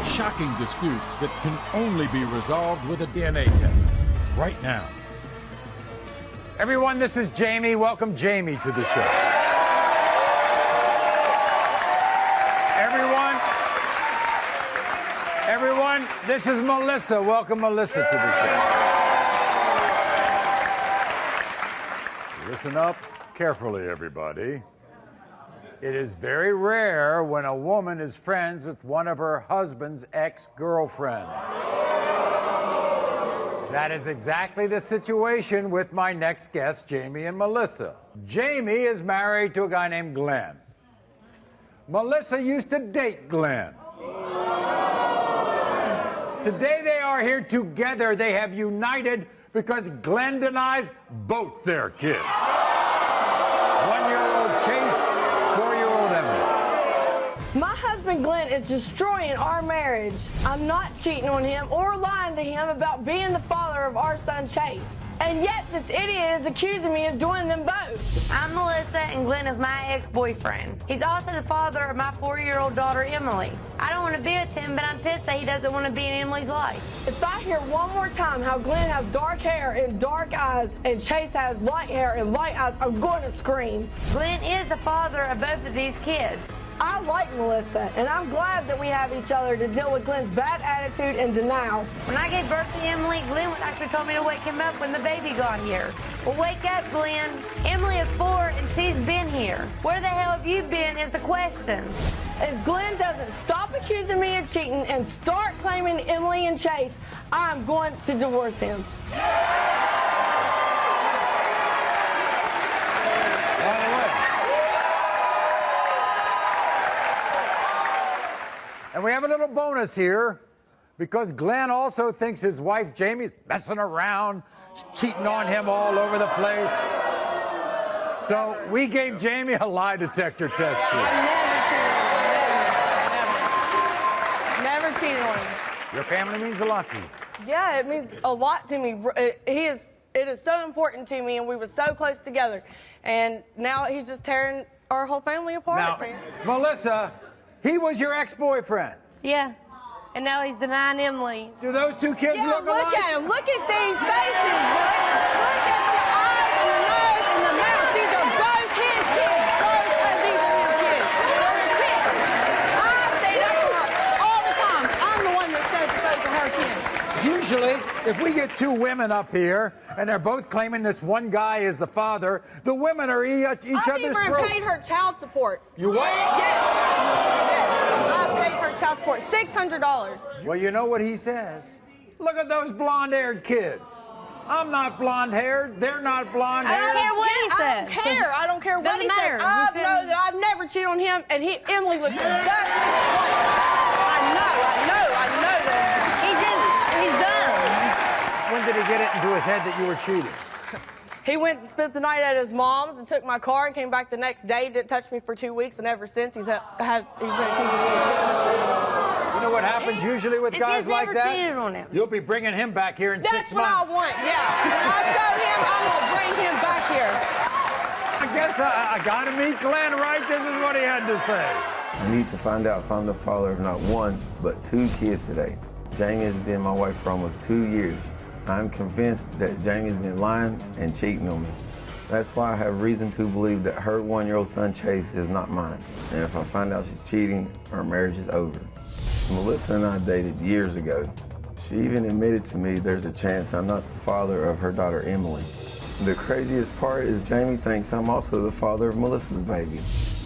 Shocking disputes that can only be resolved with a DNA test. Right now. Everyone, this is Jamie. Welcome Jamie to the show. Everyone, this is Melissa. Welcome Melissa to the show. Listen up carefully, everybody. It is very rare when a woman is friends with one of her husband's ex-girlfriends. That is exactly the situation with my next guests, Jamie and Melissa. Jamie is married to a guy named Glenn. Melissa used to date Glenn. Today they are here together. They have united because Glenn denies both their kids. 1-year-old Chase, 4-year-old Emily. My husband Glenn is destroying our marriage. I'm not cheating on him or lying to him about being the father of our son Chase. And yet this idiot is accusing me of doing them both. I'm Melissa and Glenn is my ex-boyfriend. He's also the father of my 4-year-old daughter Emily. I don't want to be with him, but I'm pissed that he doesn't want to be in Emily's life. If I hear one more time how Glenn has dark hair and dark eyes and Chase has light hair and light eyes, I'm going to scream. Glenn is the father of both of these kids. I like Melissa, and I'm glad that we have each other to deal with Glenn's bad attitude and denial. When I gave birth to Emily, Glenn actually told me to wake him up when the baby got here. Well, wake up, Glenn. Emily is 4, and she's been here. Where the hell have you been is the question. If Glenn doesn't stop accusing me of cheating and start claiming Emily and Chase, I'm going to divorce him. And we have a little bonus here because Glenn also thinks his wife Jamie's messing around, cheating on him all over the place. So we gave Jamie a lie detector test. Never cheated on him. Your family means a lot to you. Yeah, it means a lot to me. It is so important to me, and we were so close together. And now he's just tearing our whole family apart, Now, man. Melissa, he was your ex-boyfriend. Yeah. And now he's denying Emily. Do those two kids look alike? Look at him. Look at these faces, bro. Look at the eyes and the nose and the mouth. These are both his kids. Both of these are his kids. They're his kids. I stayed up for her all the time. I'm the one that says both of her kids. Usually, if we get two women up here and they're both claiming this one guy is the father, the women are each other's I throats. paid her child support. You what? Yes. I paid her child support, $600. Well, you know what he says. Look at those blonde-haired kids. I'm not blonde-haired. They're not blonde-haired. I don't care what he says. I don't care what he says. I know that I've never cheated on him, and Emily looks exactly like I know that. He's done. When did he get it into his head that you were cheating? He went and spent the night at his mom's and took my car and came back the next day. Didn't touch me for 2 weeks, and ever since he's been accusing me of cheating. You know what happens usually with guys like that? Cheated on him. You'll be bringing him back here in 6 months. That's what I want, yeah. When I show him, I'm going to bring him back here. I guess I got to meet Glenn, right? This is what he had to say. I need to find out if I'm the father of not 1, but 2 kids today. Jamie has been my wife for almost 2 years. I'm convinced that Jamie's been lying and cheating on me. That's why I have reason to believe that her 1-year-old son Chase is not mine. And if I find out she's cheating, our marriage is over. Melissa and I dated years ago. She even admitted to me there's a chance I'm not the father of her daughter Emily. The craziest part is Jamie thinks I'm also the father of Melissa's baby.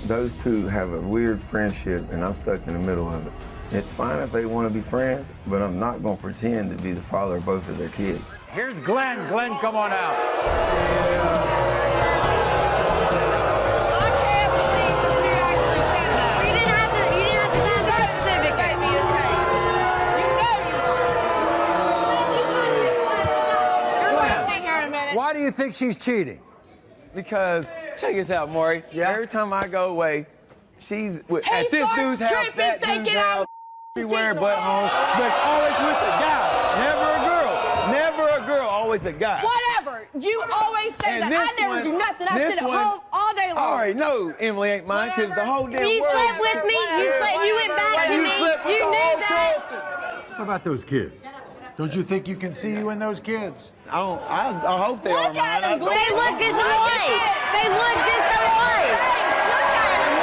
Those two have a weird friendship and I'm stuck in the middle of it. It's fine if they want to be friends, but I'm not going to pretend to be the father of both of their kids. Here's Glenn. Glenn, come on out. Why do you think she's cheating? Because, check this out, Maury. Yeah. Every time I go away, she's at this dude's house, that dude's house, everywhere but home. But it's always with a guy. Never a girl. Never a girl, always a guy. Whatever. You always say And that. I this never one- do nothing. I this sit at one- home all day long. All right, no, Emily ain't mine, because the whole damn You world. slept with me. You went back to You me. slept with You the knew whole that. Charleston. What about those kids? Don't you think you can see you in those kids? I hope they are mine. They look just alike. They look just alike.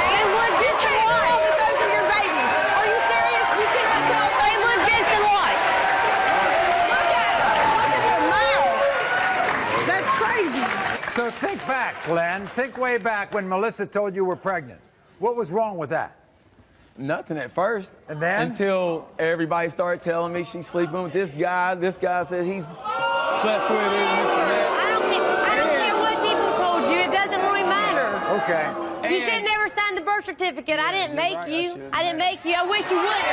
They look just alike. Those are your babies. Are you serious? You cannot tell. They look just alike. Look at them. Look at their mouths. That's crazy. So think back, Glenn. Think way back when Melissa told you were pregnant. What was wrong with that? Nothing at first. And then? Until everybody started telling me she's sleeping with this guy. This guy said he's slept with her and this and that. I don't care what people told you. It doesn't really matter. Okay. You should have never signed the birth certificate. I didn't make you. I didn't make you. I wish you would.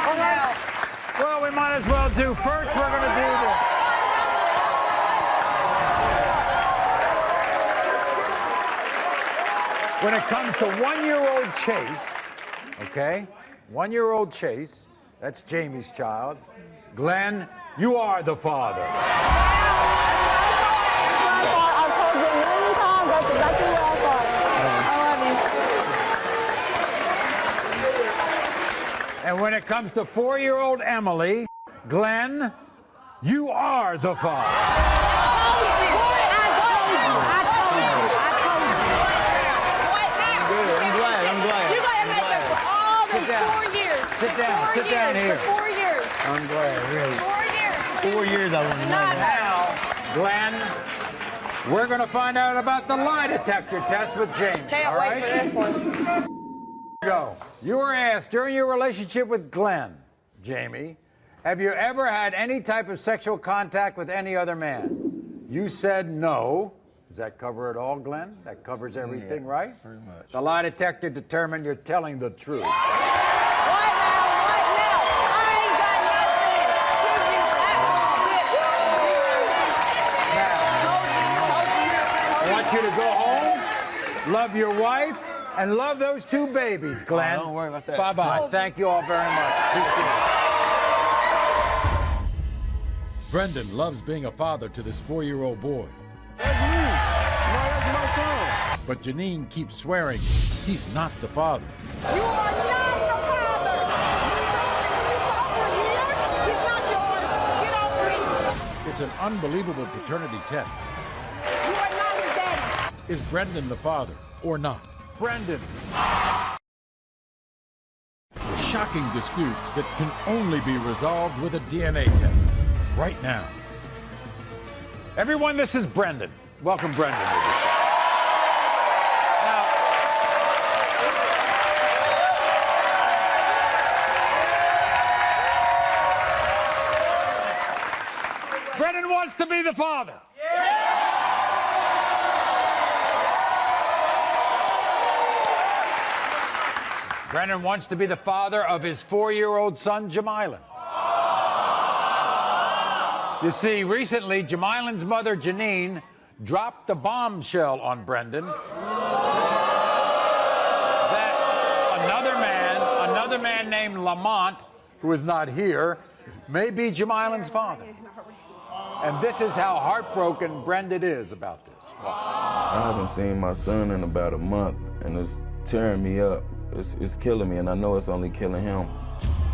All right. Well, we might as well do. First, we're going to do this. When it comes to one-year-old Chase, okay? One-year-old Chase, that's Jamie's child. Glenn, you are the father. I've told you a million times, that's exactly what I thought. I love you. And when it comes to 4-year-old Emily, Glenn, you are the father. Sit down here. 4 years. I'm glad, really. 4 years. 4 years I want to know Now, Glenn, we're going to find out about the lie detector test with Jamie. Can't all wait right? for this one. Go. You were asked during your relationship with Glenn, Jamie, have you ever had any type of sexual contact with any other man? You said no. Does that cover it all, Glenn? That covers everything, right? Pretty much. The lie detector determined you're telling the truth. I want you to go home, love your wife, and love those 2 babies, Glenn. Oh, don't worry about that. Bye-bye. Thank you all very much. Brendan loves being a father to this 4-year-old boy. That's me. No, that's my son. But Janine keeps swearing he's not the father. You are not the father. He's not yours. Get over it. It's an unbelievable paternity test. You are not his daddy. Is Brendan the father or not? Brendan. Shocking disputes that can only be resolved with a DNA test. Right now. Everyone, this is Brendan. Welcome, Brendan. Brendan wants to be the father. Brendan wants to be the father of his 4-year-old son, Jamilan. You see, recently, Jamilan's mother, Janine, dropped a bombshell on Brendan that another man named Lamont, who is not here, may be Jamilan's father. And this is how heartbroken Brendan is about this. I haven't seen my son in about a month, and it's tearing me up. It's killing me, and I know it's only killing him.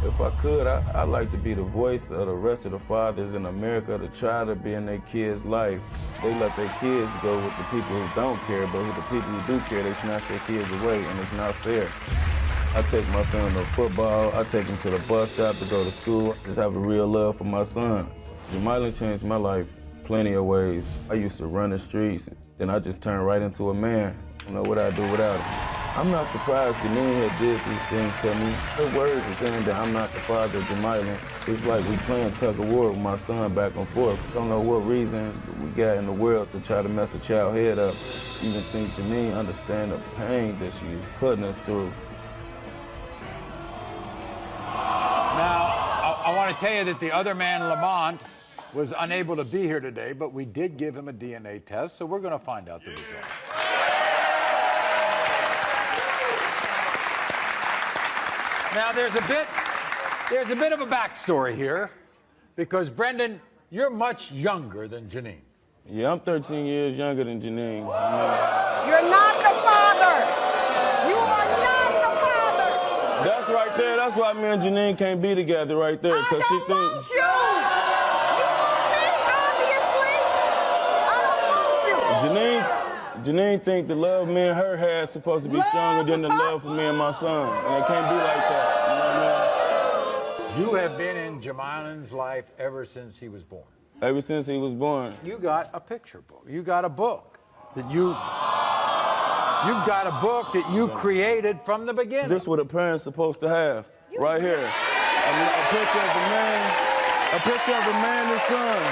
If I could, I'd like to be the voice of the rest of the fathers in America to try to be in their kids' life. They let their kids go with the people who don't care, but with the people who do care, they snatch their kids away, and it's not fair. I take my son to football, I take him to the bus stop to go to school. I just have a real love for my son. Jamilan changed my life plenty of ways. I used to run the streets, then I just turned right into a man. I don't know what I'd do without him. I'm not surprised Janine had did these things to me. Her words are saying that I'm not the father of Jamilan. It's like we playing tug of war with my son back and forth. I don't know what reason we got in the world to try to mess a child's head up. Even think Janine understand the pain that she is putting us through. Now, I want to tell you that the other man, Lamont, was unable to be here today, but we did give him a DNA test, so we're going to find out the results. Now, there's a bit of a backstory here, because Brendan, you're much younger than Janine. Yeah, I'm 13 years younger than Janine. You're not the father. You are not the father. That's right there. That's why me and Janine can't be together right there. I don't want you. You want me, obviously. I don't want you. Janine think the love me and her had supposed to be stronger than the love for me and my son. And it can't be like that. You know what I mean? You have been in Jamilan's life ever since he was born. Ever since he was born. You got a picture book. You got a book that you've got a book that you created from the beginning. This is what a parent's supposed to have, right here. A picture of a man and son.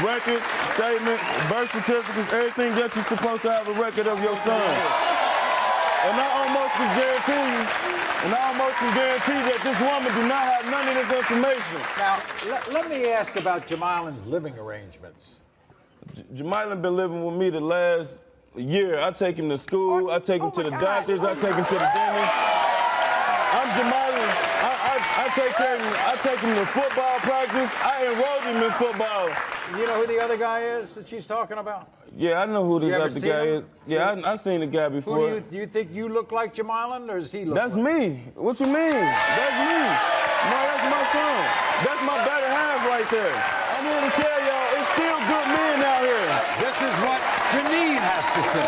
Records, statements, birth certificates, everything that you're supposed to have a record of your son. And I almost can guarantee that this woman do not have none of this information. Now, let me ask about Jamylan's living arrangements. Jamylan been living with me the last year. I take him to school, I take him to the doctors, I take him to the dentist. I'm Jamylan. I take him to football practice. I enrolled him in football. You know who the other guy is that she's talking about? Yeah, I know who this other guy is. Yeah, I seen the guy before. Do you think you look like Jamylan, or does he look That's like me. What you mean? That's me. No, that's my son. That's my better half right there. I'm here to tell y'all, it's still good men out here. This is what Janine has to say.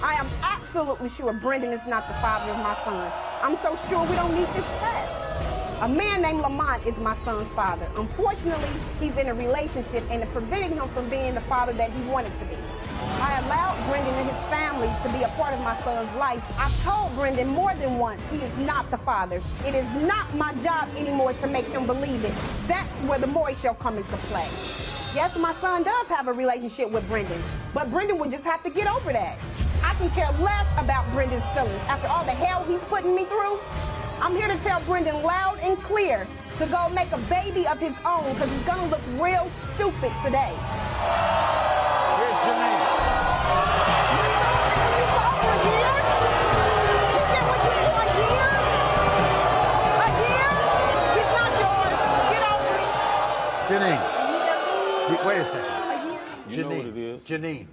I am absolutely sure Brendan is not the father of my son. I'm so sure we don't need this test. A man named Lamont is my son's father. Unfortunately, he's in a relationship and it prevented him from being the father that he wanted to be. I allowed Brendan and his family to be a part of my son's life. I've told Brendan more than once he is not the father. It is not my job anymore to make him believe it. That's where the Maury show comes into play. Yes, my son does have a relationship with Brendan, but Brendan would just have to get over that. I can care less about Brendan's feelings after all the hell he's putting me through. I'm here to tell Brendan loud and clear to go make a baby of his own because he's going to look real stupid today. Here's Janine. He's over here. He did what you for a year. A year? He's not yours. Get over it. Janine. Wait a second. You know what it is. Janine.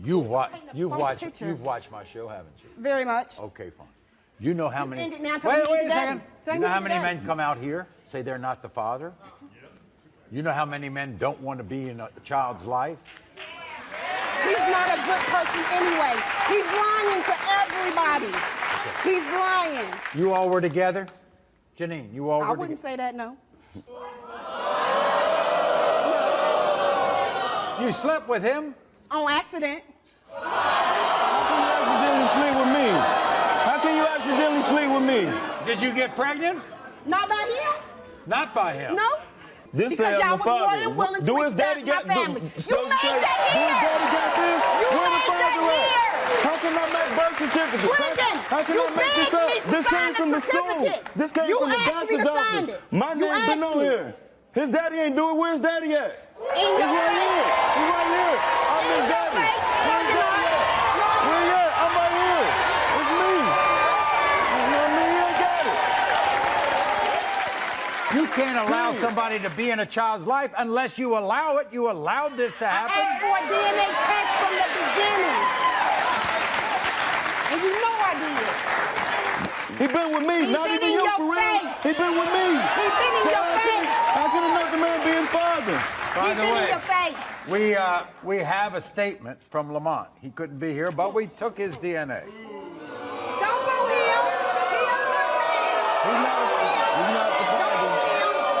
You've watched my show, haven't you? Very much. Okay, fine. You know how many... Wait a second. You know how many men come out here, say they're not the father? You know how many men don't want to be in a child's life? He's not a good person anyway. He's lying to everybody. He's lying. You all were together? Janine, you all were I wouldn't say that, no. You slept with him? On accident. How can you accidentally sleep with me? Did you get pregnant? Not by him. Not by him? No. This because y'all was more than willing to accept my family. You made that here. You made that here. How can I make birth certificates? Brendan, How can I make this up? This came from the school. This came from the doctor's office. My name's been on here. His daddy ain't do it. Where's daddy at? He's right here. He's right here. I'm his daddy. Where's daddy at? Where you at? I'm right here. It's me. You know what I mean? You ain't got it. You can't allow somebody to be in a child's life unless you allow it. You allowed this to happen. I asked for a DNA test from the beginning. And you know I did. He been with me, not even you for real. He been with me. He been in your face. How can another man be his father? He been in your face. We have a statement from Lamont. He couldn't be here, but we took his DNA. Don't go here. He's not the father.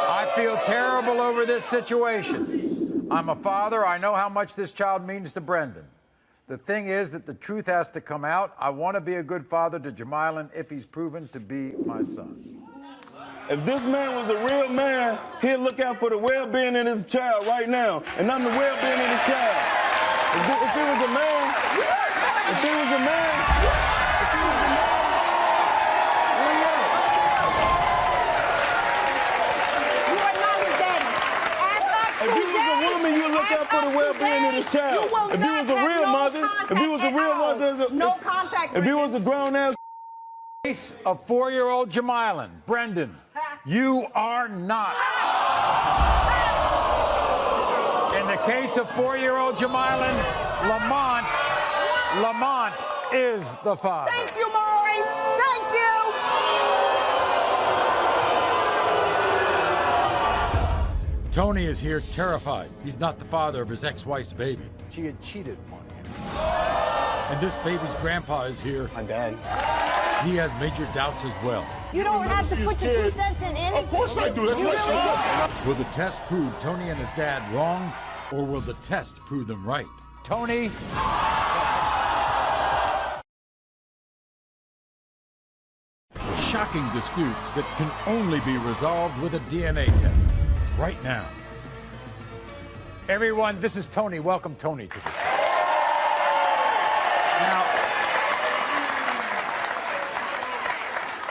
I feel terrible over this situation. I'm a father. I know how much this child means to Brendan. The thing is that the truth has to come out. I want to be a good father to Jamylan if he's proven to be my son. If this man was a real man, he'd look out for the well-being of his child right now. And I'm the well-being of his child. If he was a man, where you at? You are not his daddy. As of If you was a woman, you look out for the well-being of this child. If you was a real mother, no contact. If you was a grown-ass Case of 4-year-old Jamylan, Brendan, you are not. In the case of 4-year-old Jamylan, Lamont is the father. Thank you, Maury. Thank you. Tony is here terrified. He's not the father of his ex-wife's baby. She had cheated on him. And this baby's grandpa is here. My dad. He has major doubts as well. You don't have to put your 2 cents in anything. Of course I do. That's my son. Will the test prove Tony and his dad wrong, or will the test prove them right? Tony. Shocking disputes that can only be resolved with a DNA test. Right now. Everyone, this is Tony. Welcome Tony to the show. Now,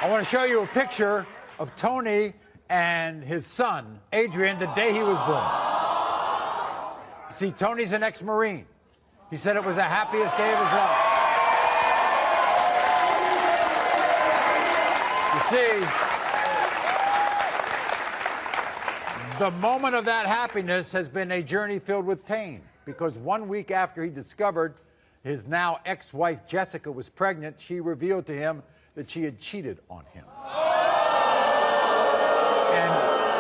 I want to show you a picture of Tony and his son, Adrian, the day he was born. See, Tony's an ex-Marine. He said it was the happiest day of his life. You see, the moment of that happiness has been a journey filled with pain, because 1 week after he discovered his now ex-wife Jessica was pregnant, she revealed to him that she had cheated on him. And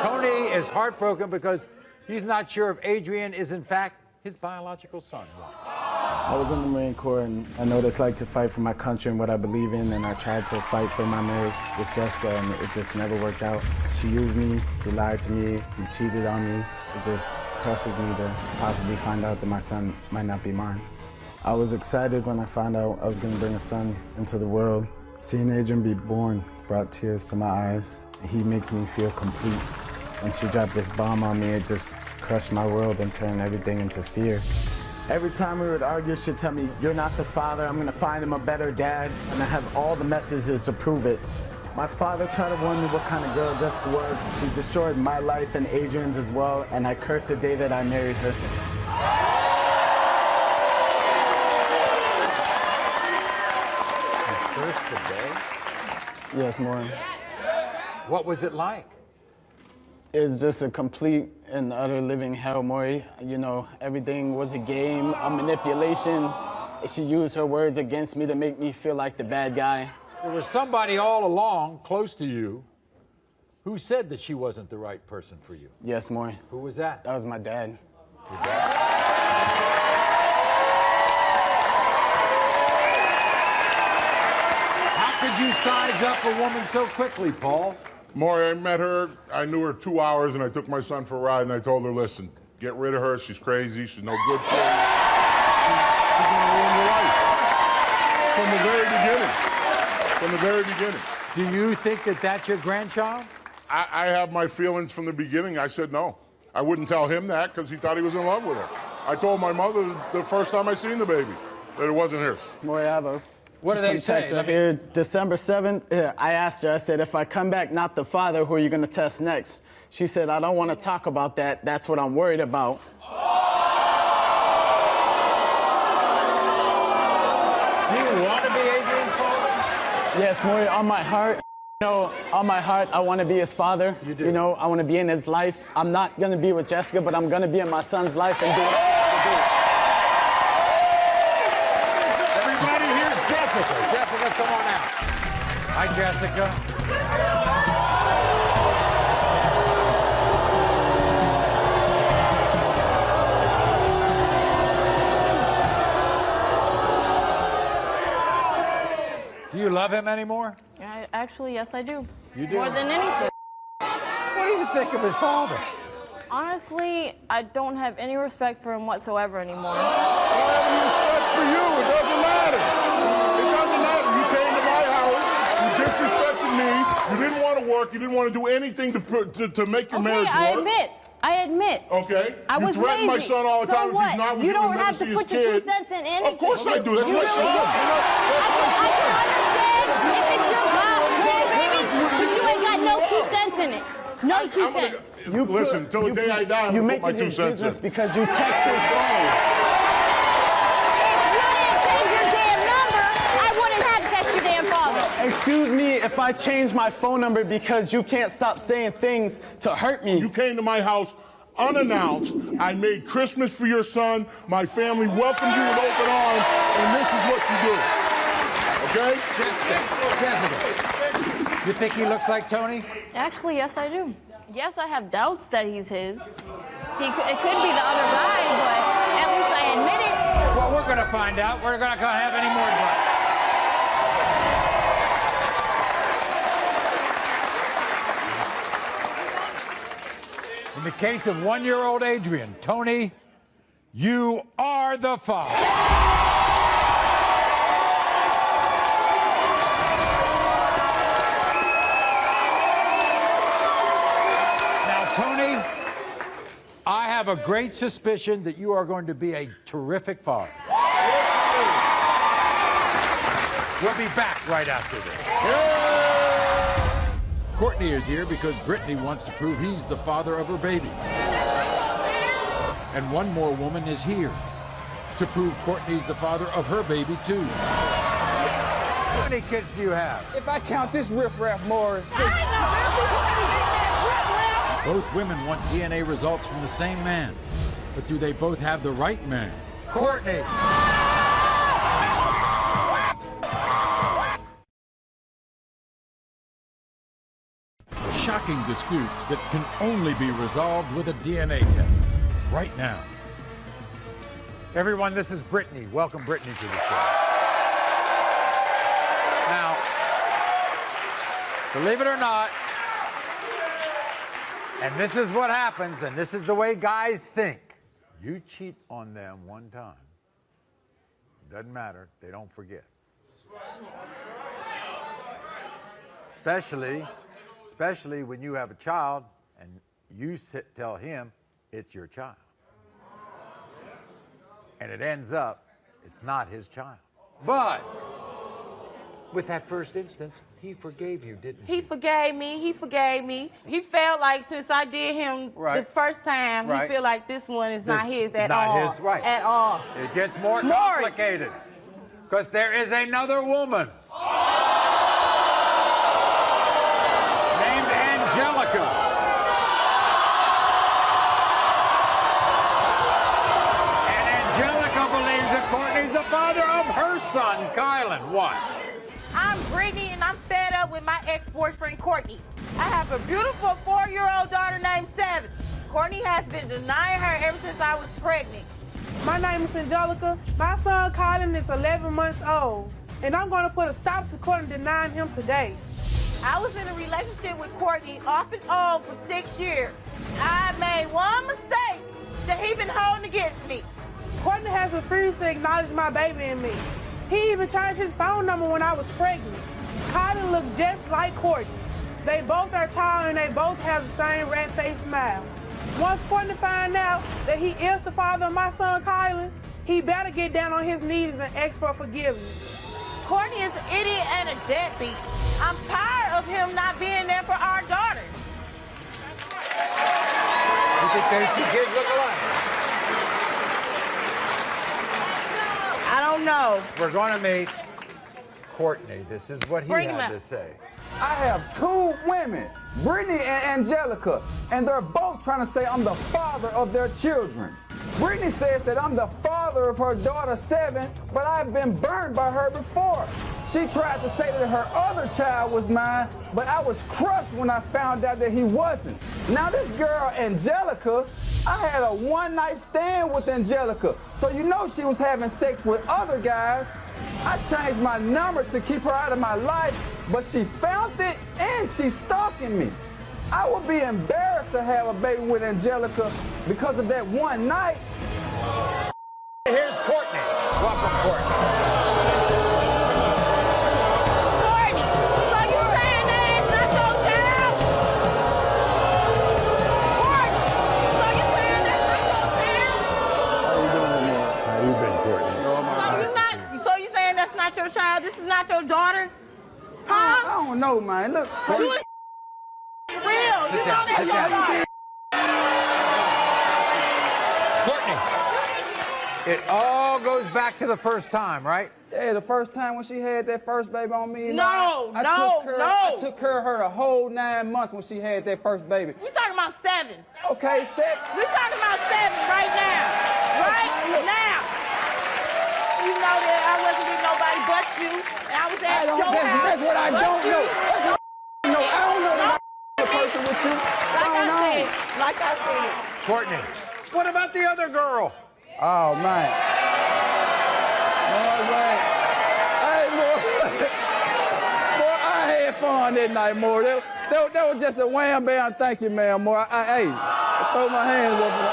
Tony is heartbroken because he's not sure if Adrian is in fact his biological son. I was in the Marine Corps, and I know what it's like to fight for my country and what I believe in, and I tried to fight for my marriage with Jessica, and it just never worked out. She used me, she lied to me, she cheated on me. It just crushes me to possibly find out that my son might not be mine. I was excited when I found out I was going to bring a son into the world. Seeing Adrian be born brought tears to my eyes. He makes me feel complete. When she dropped this bomb on me, it just crushed my world and turned everything into fear. Every time we would argue, she'd tell me, "You're not the father, I'm gonna find him a better dad," and I have all the messages to prove it. My father tried to warn me what kind of girl Jessica was. She destroyed my life and Adrian's as well, and I cursed the day that I married her. You cursed the day? Yes, Maury. What was it like? It's just a complete and utter living hell, Maury. You know, everything was a game, a manipulation. She used her words against me to make me feel like the bad guy. There was somebody all along close to you who said that she wasn't the right person for you. Yes, Maury. Who was that? That was my dad. Your dad? How could you size up a woman so quickly, Paul? Maury, I met her, I knew her 2 hours, and I took my son for a ride, and I told her, listen, get rid of her, she's crazy, she's no good for you. She's gonna ruin your life. From the very beginning. From the very beginning. Do you think that that's your grandchild? I have my feelings from the beginning. I said no. I wouldn't tell him that because he thought he was in love with her. I told my mother the first time I seen the baby that it wasn't hers. Maury, I have a... What do they say? Right here, December 7th, I asked her, I said, if I come back not the father, who are you going to test next? She said, I don't want to talk about that. That's what I'm worried about. Do you want to be Adrian's father? Yes, Maury, on my heart. You know, on my heart, I want to be his father. You do. You know, I want to be in his life. I'm not going to be with Jessica, but I'm going to be in my son's life and do what I have to do. Jessica, come on out. Hi, Jessica. Do you love him anymore? Actually, yes, I do. You do? More than anything. What do you think of his father? Honestly, I don't have any respect for him whatsoever anymore. I don't have any respect for you. It doesn't matter. Disrespected me. You didn't want to work. You didn't want to do anything to make your marriage work. I admit. Okay. I was you threaten my son all the time. What? If he's not with you don't never have to see put his your 2 kid. cents in anything. Of course I do. That's you my really son. do. I can understand if it's your grandbaby, but you ain't got no 2 cents in it. No 2 cents. Listen, till the day I die, I'm going to put my 2 cents in. Because you text his phone. Excuse me if I change my phone number because you can't stop saying things to hurt me. You came to my house unannounced. I made Christmas for your son. My family welcomed you with open arms, and this is what you do. Okay? Jessica, you think he looks like Tony? Actually, yes, I do. Yes, I have doubts that he's his. It could be the other guy, but at least I admit it. Well, we're going to find out. We're not going to have any more doubts. In the case of 1-year-old Adrian, Tony, you are the father. Now, Tony, I have a great suspicion that you are going to be a terrific father. We'll be back right after this. Courtney is here because Brittany wants to prove he's the father of her baby. And one more woman is here to prove Courtney's the father of her baby, too. How many kids do you have? If I count this riffraff, Maury. Both women want DNA results from the same man. But do they both have the right man? Courtney! Shocking disputes that can only be resolved with a DNA test. Right now. Everyone, this is Brittany. Welcome Brittany to the show. Now, believe it or not, and this is what happens, and this is the way guys think. You cheat on them one time. Doesn't matter. They don't forget. Especially when you have a child and you tell him it's your child. And it ends up, it's not his child. But with that first instance, he forgave you, didn't he? He forgave me. He forgave me. He felt like since I did him the first time, he feel like this one is not his at all. Not his, right. At all. It gets more complicated. Because there is another woman. Named Angelica. And Angelica believes that Courtney's the father of her son, Kylan. Watch. I'm Brittany, and I'm fed up with my ex-boyfriend, Courtney. I have a beautiful 4-year-old daughter named Seven. Courtney has been denying her ever since I was pregnant. My name is Angelica. My son, Kylan, is 11 months old, and I'm going to put a stop to Courtney denying him today. I was in a relationship with Courtney off and on for 6 years. I made one mistake that he been holding against me. Courtney has refused to acknowledge my baby and me. He even changed his phone number when I was pregnant. Kylan looked just like Courtney. They both are tall and they both have the same rat-faced smile. Once Courtney finds out that he is the father of my son, Kylan, he better get down on his knees and ask for forgiveness. Courtney is an idiot and a deadbeat. I'm tired of him not being there for our daughter. You think those two kids look alike? I don't know. We're going to meet Courtney. This is what he had to say. I have two women, Brittany and Angelica, and they're both trying to say I'm the father of their children. Brittany says that I'm the father of her daughter, Seven, but I've been burned by her before. She tried to say that her other child was mine, but I was crushed when I found out that he wasn't. Now this girl, Angelica, I had a one-night stand with Angelica, so you know she was having sex with other guys. I changed my number to keep her out of my life, but she found it and she's stalking me. I would be embarrassed to have a baby with Angelica because of that one night. Here's Courtney. Welcome, Courtney. Courtney, so you saying that it's not your child? Courtney, so you saying that's not your child? How you doing, man? How you been, Courtney? So you saying that's not your child? This is not your daughter? I don't know, man. Look, You is real. Sit You down, know that's sit your down. daughter. Courtney, it all goes back to the first time, right? Yeah, the first time when she had that first baby on me. I took care of her the whole 9 months when she had that first baby. We talking about 7. Okay, 6. We talking about 7 right now. Right now. You know that I wasn't with nobody but you, and I was at your house. That's what I but don't you. know. That's what I know. I don't know that I'm a person with you. Like I said. Courtney, what about the other girl? Oh, man. Hey, boy, I had fun that night, Maury. That was just a wham bam. Thank you, man, Maury. I throw my hands up in the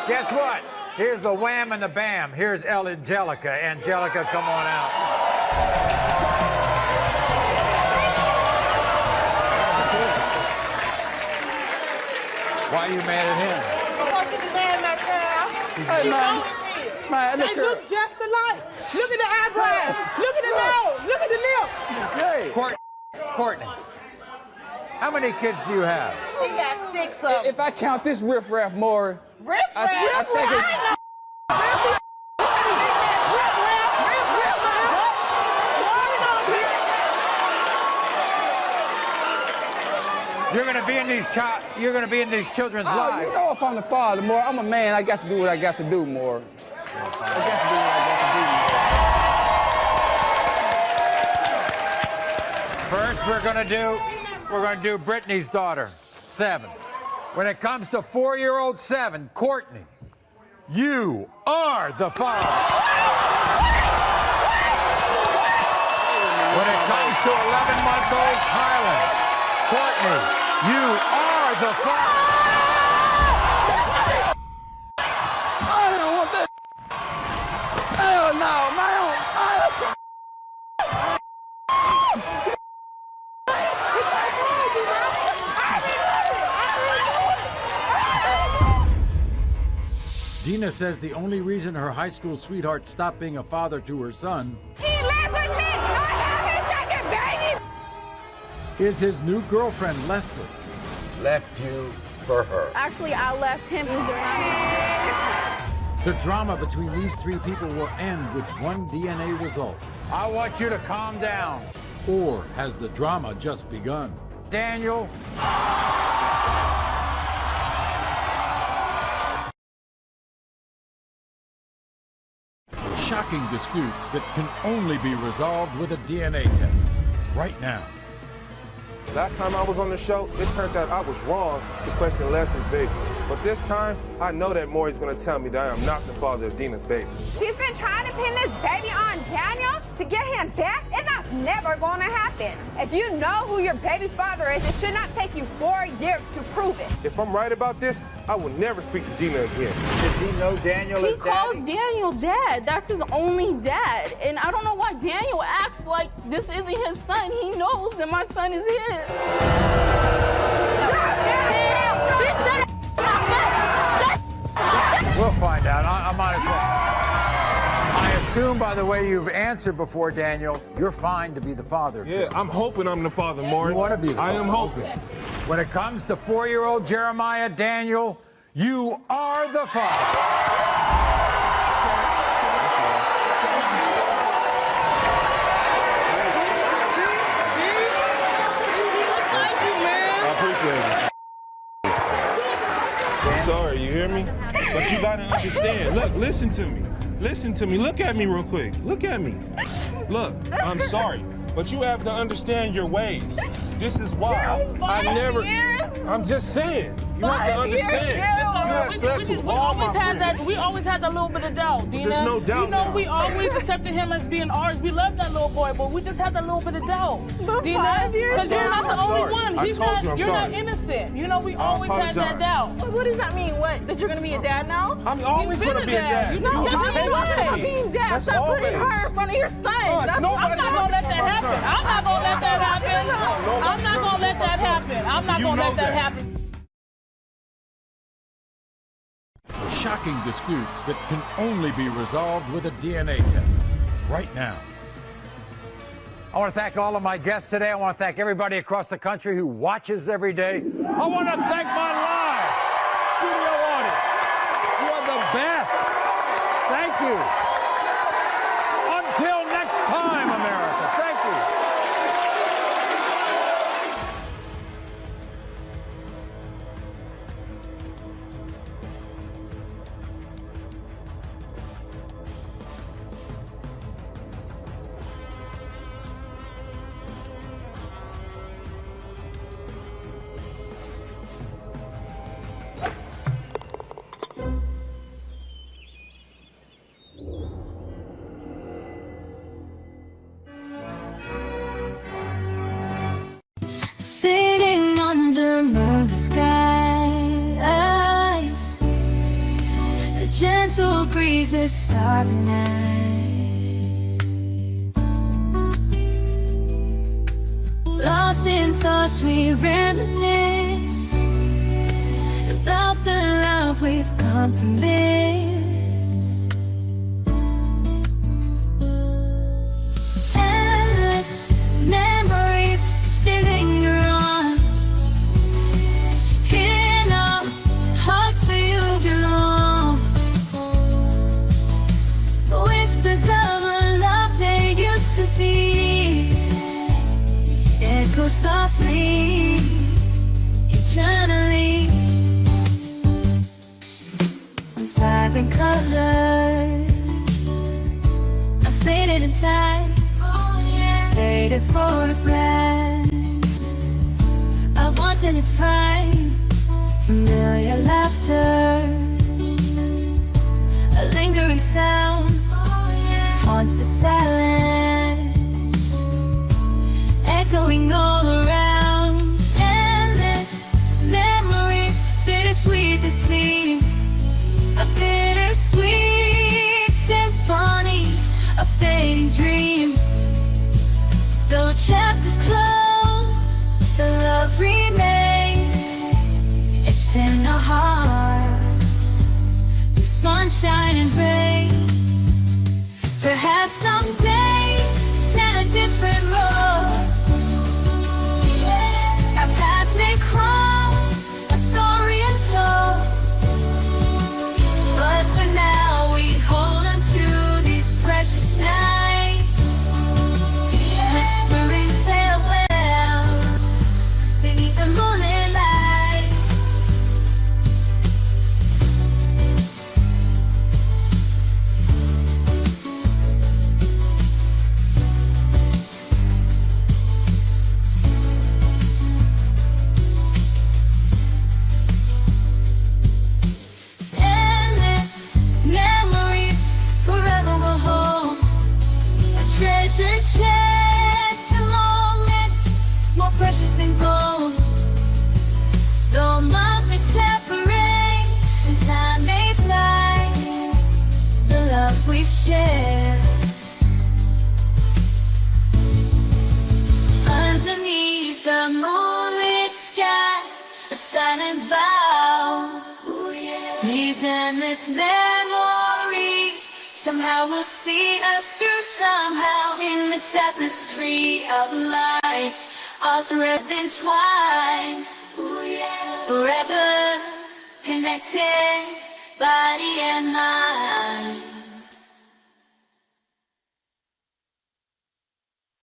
air. Guess what? Here's the wham and the bam. Here's Angelica. Angelica, come on out. Why are you mad at him? Because he's demanding that child. Hey, man. Man, They look just alike. Look at the eyebrows. Look at the nose. Look at the lip. Hey. Courtney, many kids do you have? He got 6 of them. If I count this riffraff, Maury, I think it's... You're gonna be in these children's lives. You know if I'm the father, Maury, I'm a man. I got to do what I got to do, Maury. I got to do what I got to do, Maury. First, we're gonna do Brittany's daughter, 7. When it comes to 4-year-old 7, Courtney, you are the father. When it comes to 11-month-old Kylan, Courtney, you are the father. I don't want that. Hell no, man. Dina says the only reason her high school sweetheart stopped being a father to her son He lives with me. I have his second baby. is his new girlfriend, Leslie. Left you for her. Actually, I left him. The drama between these 3 people will end with one DNA result. I want you to calm down. Or has the drama just begun? Daniel. Shocking disputes that can only be resolved with a DNA test. Right now. Last time I was on the show, it turned out I was wrong to question Leslie's baby. But this time, I know that Maury's gonna tell me that I am not the father of Dina's baby. She's been trying to pin this baby on Daniel to get him back, and that's never going to happen. If you know who your baby father is, it should not take you 4 years to prove it. If I'm right about this, I will never speak to Dina again. Does he know Daniel is He calls Daniel dad. That's his only dad. And I don't know why Daniel acts like this isn't his son. He knows that my son is his. We'll find out. I might as well. I assume by the way you've answered before, Daniel, you're fine to be the father. Yeah, too. I'm hoping I'm the father, Maury. You want to be the father. I am hoping. When it comes to 4-year-old Jeremiah Daniel, you are the father. I'm sorry, you hear me? But you gotta understand. Look, listen to me. Listen to me. Look at me real quick. Look at me. Look, I'm sorry, but you have to understand your ways. This is why I never. I'm just saying. You have to understand. You have slept with all my friends. We always had that little bit of doubt, Dina. There's no doubt You know, now. we always accepted him as being ours. We love that little boy, but we just had that little bit of doubt, Dina. 5 years Because you're not the I'm only sorry. one. I He's told not. you I'm You're sorry. not innocent. You know, we I always had that apologize. doubt. What does that mean? What? That you're gonna be a dad now? I'm always You've been gonna be a dad. You No, know, I'm just not say talking about it. being dad. That's Stop putting always. her in front of your son. nobody I'm not gonna let that happen. I'm not gonna let that happen. I'm not gonna let that happen. I'm not gonna let that happen. Shocking disputes that can only be resolved with a DNA test. Right now. I want to thank all of my guests today. I want to thank everybody across the country who watches every day. I want to thank my live studio audience. You are the best. Thank you. Until next time, America. Thank you. Sitting under the skies, a gentle breeze is starting night. Lost in thoughts we reminisce about the love we've come to miss. Endless memories they linger on, whispers of a love they used to be echo softly, eternally. Once vibrant colors are faded in time, faded photographs of once in its prime. Familiar laughter, a lingering sound haunts the silence, echoing all around. Endless memories, bittersweet the seem, a bittersweet symphony, a fading dream. Though chapters closed, the love remains etched in our hearts through sunshine and rain. Perhaps someday, down a different road, our paths may cross, a story untold. But for now, we hold on to these precious nights, whispering farewells beneath the moonlit light. Endless memories forever will hold a treasure chest of moments more precious than gold. Though miles may separate and time may fly, the love we share underneath the moonlit sky, a silent vow. These endless memories somehow will see us through. Somehow in the tapestry of life, our threads entwined, forever connected, body and mind.